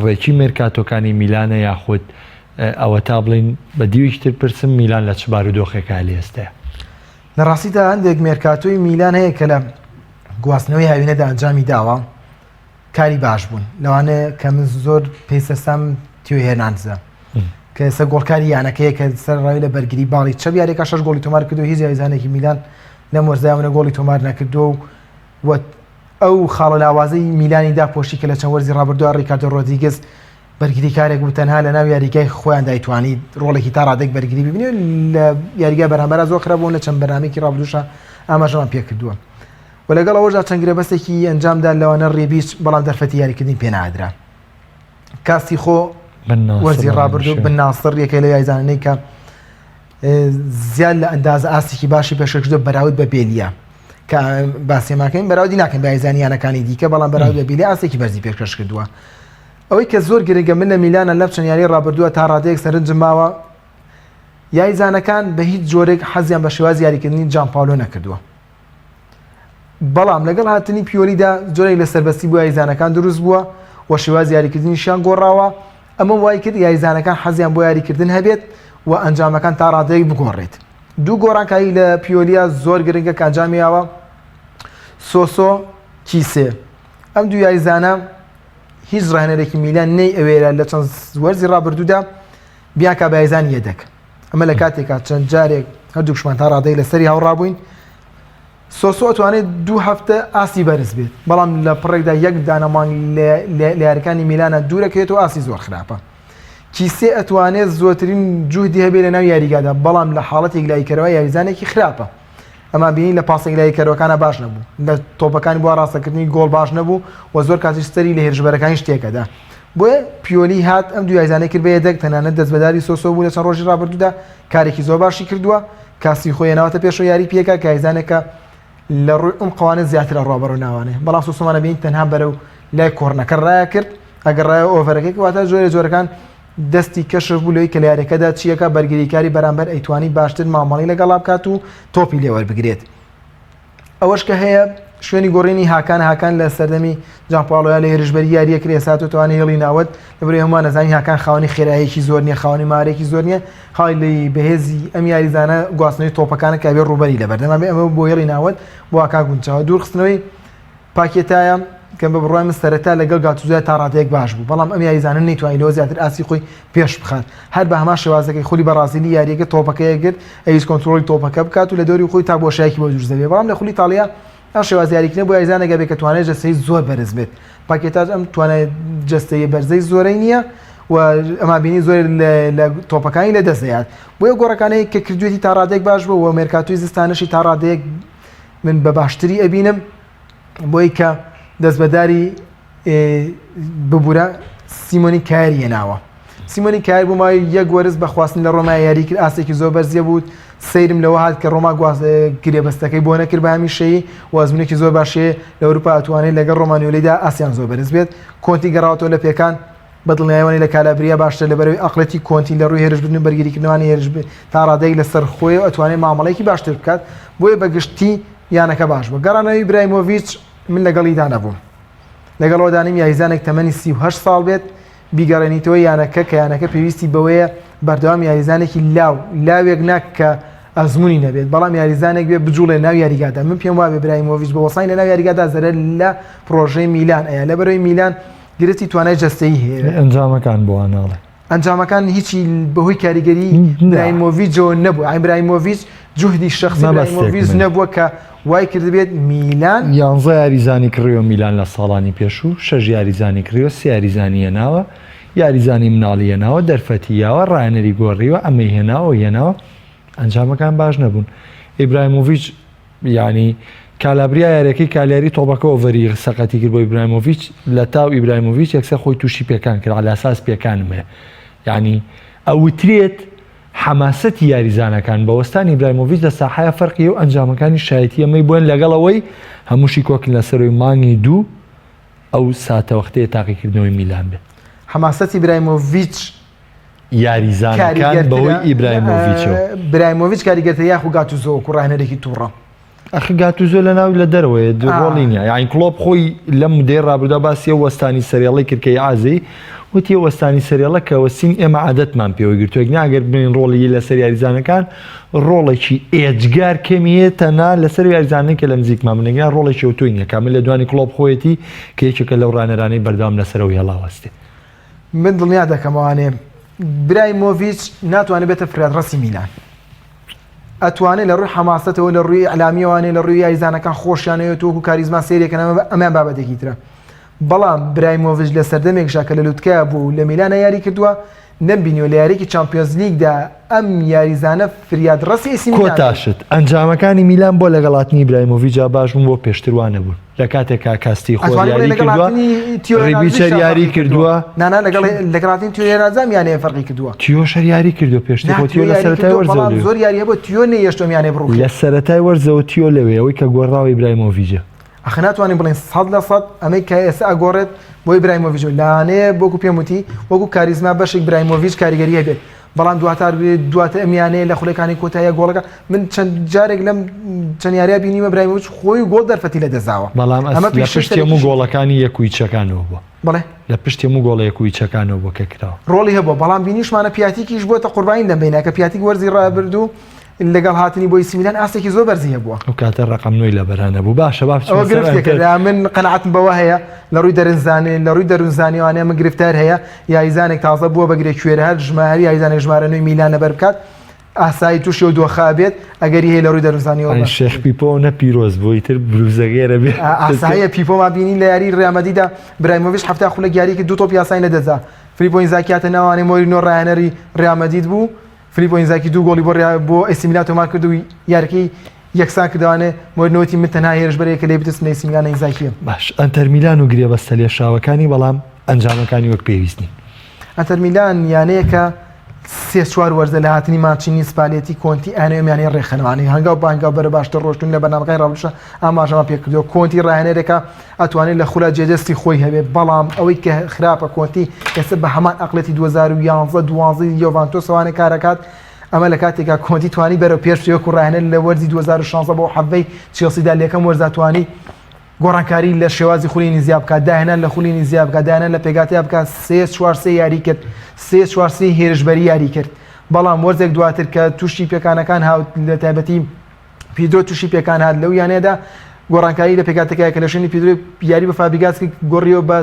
ڕێکی مێرکاتۆکانی میلانە یاخود ئەوە تا بڵین بە دیویشتر پرسم میلان لە چ بارودۆخێکا لێستەیە لە ڕاستیدا هەندێک مێرکاتۆی میلان هەیە کە لە گواستنەوەی هاوینەدا ئەنجامی داوە کاری باش بوون لەوانەیە کە من زۆر پێیسەسام تیۆ هێرناندزە کە ئێستا گۆڵکاری یانەکەیە کە سەرڕاوی لە بەرگری باڵی چەب یاریێکە 6 گۆڵی تۆمار کردو هیچ یاریزانێکی میلان لەم وەرزایەوە گۆڵی تۆمار نەکردو و ئەو خاڵە لاوازەی میلانی داپۆشی کە لە چەند وەرزی ڕابردووە ڕیکاردۆ ڕۆدریگەز بەرگری کارێک و تەنها لە ناو یاریگای خۆیان دایتوانی ڕۆڵێکی تا ڕادێک بەرگری ببینێ لە یاریگای بەرامبەر زۆر خراپبوون لە چەند بەرنامێکی ڕابردووشە ئاماژەمان پێ کردووە و لەگەڵ ئەوەژا چەند گرێبەستێکی ئەنجامدا لەوانە ڕێبیچ بەڵام دەرفەتی یاریکردنی پێ نادرا کاسی خۆ وەرزی ڕابردوو بن ناسر یەکەی لە یاریزانانەی کە زیاد لە ئەندازە ئاستێکی باشی پێشکردو بەراورد بە بێلیە کە باسیێماکەین بەراودی ناکەن بە یاریزانیانەکانی دیکە بەڵام بەراورد بە بێلی ئاستێکی بەرزی پێشکەش کردووە ئەوەی کە زۆر گرنگە من لە میلانە لەم چەند یاری ڕابردووە تا ڕادەیەک سەرنجم ماوە یاریزانەکان بە هیچ جۆرێک حەزیان بە شێوازی یاریکردنی جان پاولۆ نەکردووە بەڵام لەگەڵ هاتنی پیۆلیدا جۆرێک لە سەربەستی بۆ یاریزانەکان دروست بووە و شێوازی یاریکردنیشیان گۆڕاوە ئەمە وای کرد یاریزانەکان حەزیان بۆ یاریکردن هەبێت و ئەنجامەکان تا ڕادەیەک بگۆڕێت دوو گۆڕانکایی لە پیۆلیا زۆر گرنگە کە ئەنجامیاوە سۆسۆ کیسێ ئەم دوو یاریزانە هیچ ڕاهێنەرێکی میلان نەی ئەوێرە لە چەند وەرزی ڕابردوودا بیان کە بە یاریزان یەدەک ئەمە لە کاتێکا چەند جارێک هەردووکشمان تا ڕادەیەک لەسەری هاوڕابووین سۆسۆ ئەتوانێت 2 هەفتە ئاسی بەرز بێت بەڵام لە پڕێکدا یەک دانەمان لە یاریەکانی میلانە دوورەکەوێتەوە ئاسی زۆر خراپە کیسێ ئەتوانێت زۆرترین جوهدی هەبێت لە ناو یاریگادا بەڵام لە حاڵەتێک لایکەرەوە یاریزانێکی خراپە ئەما بینی لە پاسێک لایکەرەوەکانە باش نەبوو لە تۆپەکانی بۆ ڕاستەکردنی گۆڵ باش نەبوو و زۆر کاتیش سەری لە هێرشبەرەکانی شتێکەدا بۆیە پیۆلی هات ئەم دوو یاریزانەی کرد بە یەدەک تەنانەت دەستبەداری سۆسۆ بوو لە چەند ڕۆژی ڕابردوودا کارێکی زۆر باشی کردووە کاسی خۆی ناوەتە پێشەوە یاری پێکا کە یاریزانێکە لە ڕووی ئەم قوانێت زیاتر لە ڕابەرۆ ناوانێ بەڵام سۆسۆمانە بینی تەنها بەرەو لای کۆڕنەکە ڕایە کرد ئەگەر ڕایە ئۆڤەرەکەی واتە جۆرەکان دەستی کەشف بوو لەوەی کە لە یاریەکەدا چیەکە بەرگریکاری بەرامبەر ئەیتوانی باشتر مامەڵی لەگەڵا بکات و تۆپی لێوەربگرێت ئەوەش کە هەیە شوێنی گۆڕینی هاکان لە سەردەمی جانپاڵۆیا لە هێرشبەری یاریە کرێسات و توانێت هێڵی ناوەت لەبەرەوەی هەمووان نەزانی هاکان خاوەنی خێراییەکی زۆر نییە خاوەنی مارێکی زۆر نییە خاڵی لە بەهێزی ئەم یاریزانە گواستنەوەی تۆپەکانە کە بێ ڕوبەری لەبەردەما بێ ئەمە بۆ هێڵی ناوەت بۆ هاکا گونجاوە دوورخستنەوەی پاکێتایە کە بە بڕای من سەرەتا لەگەڵ گاتوزای تا ڕادەیەک باش بوو بەڵام ئەم یاریزانە نەیتوانی لەوە زیاتر ئاسی خۆی پێش بخات هەر بە هەمان شێوازەکەی خولی بەڕازیلی یاریەکە تۆپەکەیە کرد ئەویش کۆنتڕۆلی تۆپەکە بکات و لە دەوری خۆی تا بۆشایەکی بۆ دروست دەبێت بەڵام لە خولی ئیتاڵیا ئەم شێواز یاریکردنە بۆ یاریزانێکە بێت کە توانێت جەستەی زۆر بەرز بێت پاکێتاژ ئەم توانێت جەستەی بەرزەی زۆرەی نییە و ئەما بینی زۆر لە تۆپەکانی لە دەستدەیات بۆیە گۆڕەکانەی کە کردوێتی تا ڕادێک باش بوو و مێرکاتوی زستانەشی تا ڕادەیەک من بە باشتری ئەبینم بۆی کە دەستبەداری ببوورە سیمۆنی کاری هێناوە سیمۆنی کاری بوو مای یەک وەرز بە خواستن لە ڕۆما یاری کرد ئاستێکی زۆر بەرزیە بود سەیرم لەوە هات کە ڕۆما گرێبەستەکەی بۆ نەکرد بە هەمیشەیی و ئەزمونێکی زۆر باشەیە لە ئەوروپا ئەتوانێت لەگەڵ ڕۆمانیۆلیدا ئاسیان زۆر بەرز بێت کۆنتی گەڕاوەتەوە لە پێکان بەدڵنیایوانی لە کالابریا باشتر لەبەرەوەی ئەقڵەتی کۆنتی لە ڕووی هێرشبردن و بەرگریکردنەوەی هێرش تا ڕادەیەک لەسەر خۆی و ئەتوانێت مامەڵەیەکی باشتر بکات بۆیە بەگشتی یانەکە باش بوو گەڕانەوەی ئیبراهیمۆڤیچ من لەگەڵیدا نەبووم لەگەڵەوە دانیم یاریزانێک تەمەنی 38 ساڵ بێت بیگەڕێنیتەوە یانەکە کە یانەکە پێویستی بەوەیە بەردەوام یاریزانێکی لاوێک ناک کە ئەزمموی نەبێت بەڵام یاریزانێک بێ بجوڵێ ناو یاریگادا من پێم وابێ ئیبراهیمۆڤیچ بە وەسای لە ناو یاریگادا زەرەر لە پرۆژەی میلان ئەیە لەبەرەوەی میلان گرێتی توانای جەستەیی هەیە ئەنجامەکان بۆ ناڵێ ئەنجامەکان هیچی بەهۆی کاریگەری ئیبراهیمۆڤیچەوە نەبوو ئیبراهیمۆڤیچ جوهدی شخصی ئیبراهیمۆڤیچ نەبووە کە وای کردبێت میلان 11 یاریزانی کڕیوە میلان لە ساڵانی پێشوو 6 یاریزانی کڕیوە 3 یاریزانی هێناوە یاریزانی مناڵی هێناوە دەرفەتیاوە ڕایەنەری گۆڕیوە ئەمەی هێناوە ئەنجامەکان باش نەبوون ئیبراهیمۆڤیچ ینی کالابریا یاریەکەی کالیاری تۆپەکە ئۆڤەری سەقەتی کرد بۆ ئیبراهیمۆڤیچ لە تاو ئیبراهیمۆڤیچ یەکسەر خۆی تووشی پێکان کرد على ئاساس پێکانم هەیە ینی ئەوترێت حماسەتی یاریزانەکان بەوەستانی ئیبراهیمۆڤیچ لە ساحەیە فەرقی و ئەنجامەکانی شایەتی ئەمەی بوون لەگەڵەوەی هەمووشی کۆکن لەسەرەوەی مانگی دوو ئەو ساتەوەختەیە تاقیکردنەوەی میلان بێت حماسەتی ئیبراهیمۆڤیچ یاریزانەکان بەوەی ئیبراهیمۆڤیچەوە ئیبراهیمۆڤیچ کاریگەرتە یاخو گاتوزۆ و ڕاهێنەرێکی تووڕە ئەخ گاتوزۆ لە ناوی لە دەرەوەیە ڕۆڵی نییە یان کلۆب خۆی لەم مدەی ڕابردوودا باسی وەستانی سەریاڵی کردکەی ئازی وتی وەستانی سەریاڵە کە وەسین ئێمە عادەتمان پێوە گرتووە ناگەر بین ڕۆڵی لەسەر یاریزانەکان ڕۆڵێکی ئێجگار کەمیە تەنها لەسەر یاریزانەی کە لە نزیکمان منێگەیان ڕۆڵێکی ئۆتۆی نییە کامل لە دوانی کلۆب خۆیەتی کە یەکێکە لەو ڕانەرانەی بەردەوام لەسەرەوەی هەڵاوەستێ من دڵنیا دەکەمەوانێ ئیبراهیمۆڤیچ ناتوانێت بێتە فرادڕەسی میلان ئەتوانێت لە ڕووی حماسەتەوە لە ڕووی ئەلامیەوانێ لە ڕووی یاریزانەکان خۆشیانەوە تۆکو کاریزما سێریەکەن ئەمان بابەتێکی ترە بەڵام برایمۆڤیچ لە سەردەمێکشا کە لە لوتکە بوو لە میلانە یاری کردووە نەمبینیوە لە یاریکی چامپیۆنز لیگدا ئەم یاریزانە فریاد ڕستی ئێسی میلان کۆتاشت ئەنجامەکانی میلان بۆ لەگەڵاتنی ئیبراهیمۆڤیچا باش بوون بۆ پێشتروانە بوون لە کاتێکا کاستی خۆ یاری کردووە ڕیبیچەر یاری کردووە نانا لەگەڵاتنی تیۆرازام یانەیە فەرقی کردووە تیۆشەر یاری کردو پێشتی خۆ تیۆ لە سەرەتای وەرزەوە زۆر یاریە بۆ تیۆ نەیەشتۆمیانێ بڕوو لە سەرەتای وەرزەوە تیۆ لەوێ ئەوەی کە گۆڕاوە ئیبراهیمۆڤیچە ئەخ ناتوانین بڵێن 100% ئەمەی کە ئێستا ئەگۆڕێت بۆ ئیبراهیمۆڤیچ لانەیە بۆکو پێم وتی وەکو کاریزما بەشێک ئیبراهیمۆڤیچ کاریگەریە بێت بەڵام دواتر ئەمیانەیە لە خولەکانی کۆتاییە گۆڵەکە من چەند جارێک لەم چەند یاریە بینیمە ئیبراهیمۆڤیچ خۆی گۆڵ دەرفەتی لە دەزاوە بەڵام لە پشتی هەموو گۆڵەکانی یەکویچەکانەوە بووە بڵێ لە پشتی هەموو گۆڵە یەکویچەکانەوە بۆ کە کراوە ڕۆڵی هەبووە بەڵام بینیشمانە پیاتیکیش بۆتە قوربانی لەم بینە کە پیاتیک وەرزی ڕابردوو لەگەڵ هاتنی بۆی سیمیلان ئاستێکی زۆر بەرزی هەبووە ئەو کاتە ڕقم نوێی لە بەرانە بوو باشە ئەوە گرفتێکە من قەنەعەتم بەوە هەیە لە ڕووی دەرونزانیوانێ من گرفتار هەیە یاریزانێک تازە بووە بەگرێ کوێرە هەر ژماری یاریزانێک ژمارە نوێی میلانە بەربکات ئاسایی تووشی و دۆخا بێت ئەگەری هەیە لە ڕووی دەرونزانیەوە شێخ پیپۆ نە پیرۆز بۆی تر بروزەگەێرە بێت ئاساییە پیپۆما بینی لە یاری ڕێمەدیدا برایمۆڤیچ هەفتە خولە یاریکە دوو تۆپ یاسای لەدەزا فلیپۆ ئینزاکیاتە ناوانێ مۆرینۆ ڕایەنەری ڕێمەدید بوو فلیپۆ ئینزاکی دوو گۆڵی بۆ ئێسی میلان تۆمار کرد و یارەکەی یەکسان کردوانێ مۆرینۆتی من تەنها هێرشبەرێکە لێ بتست لە ئێسی میلان ئینزاکیە باش ئەنتەر میلان و گرێبەستە لێشاوەکانی بەڵام ئەنجامەکانی وەک پێویستنی ئەنتەر میلان یانەیەکە سێ چوار وەرزە لە هاتنی ماچینی سپالێتی کۆنتی ئەنێمیانەی ڕێخەنەوانی هەنگاو بانگا بەرە باشتر ڕۆشتون لە بەنامەکەی ڕاوشە ئاماژەمە پێکردەوە کۆنتی ڕاهێنەرێکە ئەتوانێت لە خولە جێدەستی خۆی هەبێت بەڵام ئەوەی کە خراپە کۆنتی ئێستا بە هەمان ئەقلەتی 2011 12 یۆڤانتۆسەوانە کارەکات ئەمە لە کاتێکا کۆنتی توانی بەرەو پێش پێوەکو ڕاهێنەر لە وەرزی 2016 بۆ حەڤەی چێلسیدا لەکەم وەرزاتوانی گۆڕانکاری لە شێوازی خولینی زیاب بکات داهێنان لە خولینی زیاب بکات داهێنان لە پێگاتیا بکات 3-4 یاری کرد 3-4 هێرشبەری یاری کرد بەڵام وەرزێک دواتر کە تووشی پێکانەکان هاوت لە تایبەتی پیدرۆ تووشی پێکان هات لەو یانەیەدا گۆڕانکاری لە پێکاتەکەی کە لە شوێنی پیدرۆ یاری بە فابریگاس گۆڕیەوە بە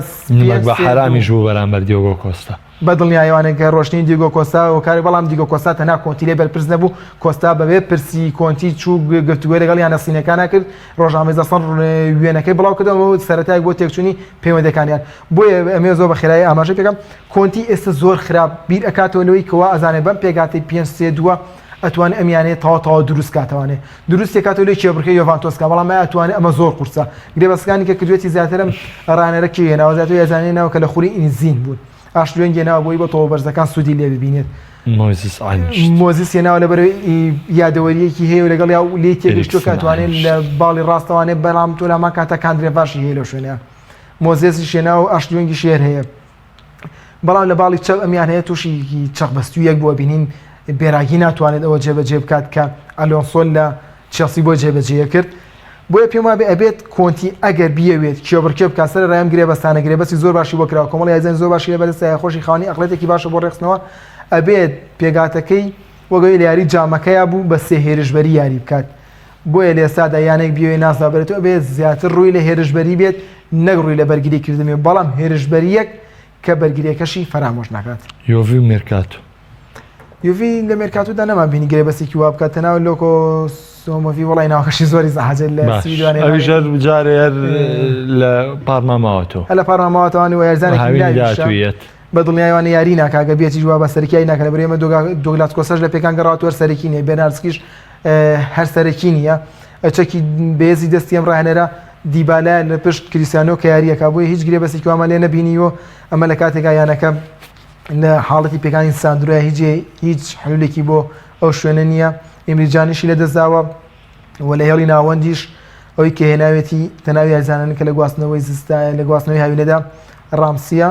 حرامیش بوو بەرامبەر دیۆگۆ کۆستا بەدڵنیایوانێک کە ڕۆشنی دیگۆ کۆستا و کاری بەڵام دیگۆ کۆستا تەنها کۆنتی لێ بەرپرس نەبوو کۆستا بەبێ پرسی کۆنتی چوو گفتوگوێ لەگەڵ یانە سینەکانە کرد ڕۆژنامەی زەسەن وێنەکەی بڵاو کردەوە سەرەتای بۆ تێکچوونی پەیوەندەکانیان بۆیە ئەمێ زۆر بە خێرایی ئاماژە پێکەم کۆنتی ئێستا زۆر خراپ بیر ئەکاتەوە لەوەی کەوا ئەزانێ بەم پێگاتی 5-3-2 ئەتوانێت ئەمیانێت تاوا دروست کاتەوانێ دروست کاتەوەی کێبڕکەی یۆڤانتۆسکا بەڵام ئەتوانێت ئەمە زۆر قورسە گرێبەستەکانی کە کردوێتی زیاترم ڕانەرەکی هێناوە زیاتر ئەزانێنەوە کە لە خوری ئینزین بوون ئاشتوێن گێناوە بۆی بە تۆ بەرزەکان سوودی لێ ببینێت مۆزیس هێناوە لە بەرەوەی یادەوەریەکی هەیە و لەگەڵ یا لێ تێگەشتووە کاتوانێت لە باڵی ڕاستەوانێت بەڵام تۆ لەما کاتە کاندرێ باشی هەیە لە شوێنە مۆزیسی شێناوە ئاشتوێنگی شێر هەیە بەڵام لە باڵی چەپ ئەمیان هەیە تووشی چەقبەستویەک بووە بینین بێراگی ناتوانێت ئەوە جێبەجێ بکات کە ئەلۆنسۆ لە چێلسی بۆ جێبەجێ کرد بۆیە پێم وابێ ئەبێت کۆنتی ئەگەر بیەوێت کێبڕکێ بکات سەر ڕایم گرێبەستانە گرێبەستی زۆر باشی بۆ کراوە کۆمەڵی یازن زۆر باشی لەبەرسای خۆشی خاوەنی ئەقلێتێکی باشە بۆ ڕێخستنەوە ئەبێت پێگاتەکەی وەگەی لە یاری جامەکەیە بوو بە سێ هێرشبەری یاری بکات بۆیە لە ئێستادا یانێک بیەوەی ناسا بێتەوە ئەبێت زیاتر ڕووی لە هێرشبەری بێت نەک ڕووی لە بەرگری کردنێ بەڵام هێرشبەریەک کە بەرگریەکەشی فەرامۆش ناکات یۆڤی و مێرکاتۆ یوڤی لە مێرکاتۆدا نەما بینی گرێبەسێکی وا بکات تەناو لۆکۆ سۆمۆڤی وڵی ناوەکەشی زۆری زەحەجە لە ئەویژەر جارێ لە پارماماوەتەوە لە پارماماوەتەوانی و یارزانێک بەدڵنیایوانە یاری ناکاگە بێتی جووا بە سەرکیای ناکە لە بەرێمە دۆگلات کۆسەش لە پێکان گەڕاتوەر سەرکی نیە بێنارسکیش هەر سەرکی نییە ئەچەکی بێزی دەستی ئەم ڕاهێنەرە دیبالە لە پشت کریستیانۆ کە یاریەکە بۆیە هیچ گرێبەسێکی وامان لێ نەبینیوە ئەمە لە کاتێکا یانەکە لە حاڵەتی پێکانی ساندروە هیچ حلولێکی بۆ ئەو شوێنە نییە ئیمریجانیشی لە دەستداوە و لە هێڵی ناوەندیش ئەوەی کە هێناوێتی تەناوی یاریزانن کە لە گواستنەوەی زستا لە گواستنەوەی هاوینەدا ڕامسیە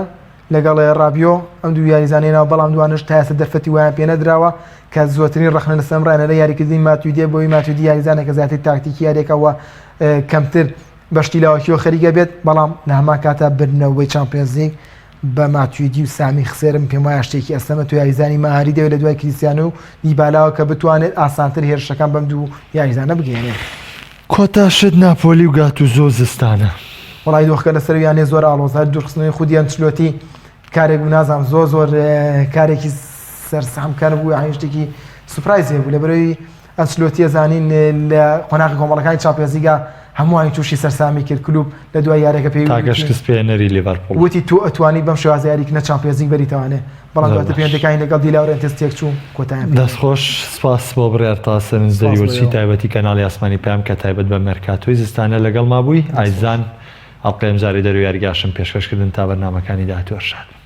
لەگەڵ ڕابیۆ ئەم دوو یاریزانێنەوە بەڵام دوانش تا ئێستا دەرفەتی وایان پێ نەدراوە کە زۆرترین ڕخنە لە سەمڕانە لە یاریکردنی ماتویدێ بۆی ماتویدی یاریزانێکە زیاتر تاکتیکی یاریەکەوە کەمتر بەشتی لاوەکیەوە خەریکە بێت بەڵام لە هەمان کاتە برنەوەی چامپیۆنز لیگ بە ماتویدی و سامی خسێرم پێم وایە شتێکی ئەستەمە تو یاریزانی مەهاری دەوێت لە دوای کریستیانۆ و دیبالاوە کە بتوانێت ئاسانتر هێرشەکان بەم دوو یاریزانە بگەێنێت کۆتاشت ناپۆلی و گات و زۆر زستانە وڵای دۆخەکە لەسەر یانێ زۆر ئاڵۆزار دوورخستنەوەی خودیان چلۆتی کارێک بوو نازانم زۆر کارێکی سەرسامکار بوو هەیە شتێکی سوپرایزێ بوو لە بەرەوەی ئەنچلۆتیە زانین لە قۆناغی کۆمەڵەکانی چامپیۆنز لیگا هەمووانی تووشی سەرسامی کرد کلوب لە دوای یارێکە پێی تاگەشکست پێێنەری لیڤەرپوڵ وتی تو ئەتوانی بەم شێوازە یاریکردنە چامپیۆنز لیگ بەریتەوانێ بەڵام دواتر پێیەندەکانی لەگەڵ دی لاورێنتس تێک چوو کۆتاییان دەستخۆش سپاس بۆ بڕیار تا سەرنجدەری وەرچی تایبەتی کەناڵی ئاسمانی پێم کە تایبەت بە مەرکاتۆی زستانە لەگەڵ مابووی ئایزان ئەڵقەی ئەمجاری دەروی یاریگاشم پێشکەشکردن تا بەرنامەکانی داهاتوە شاد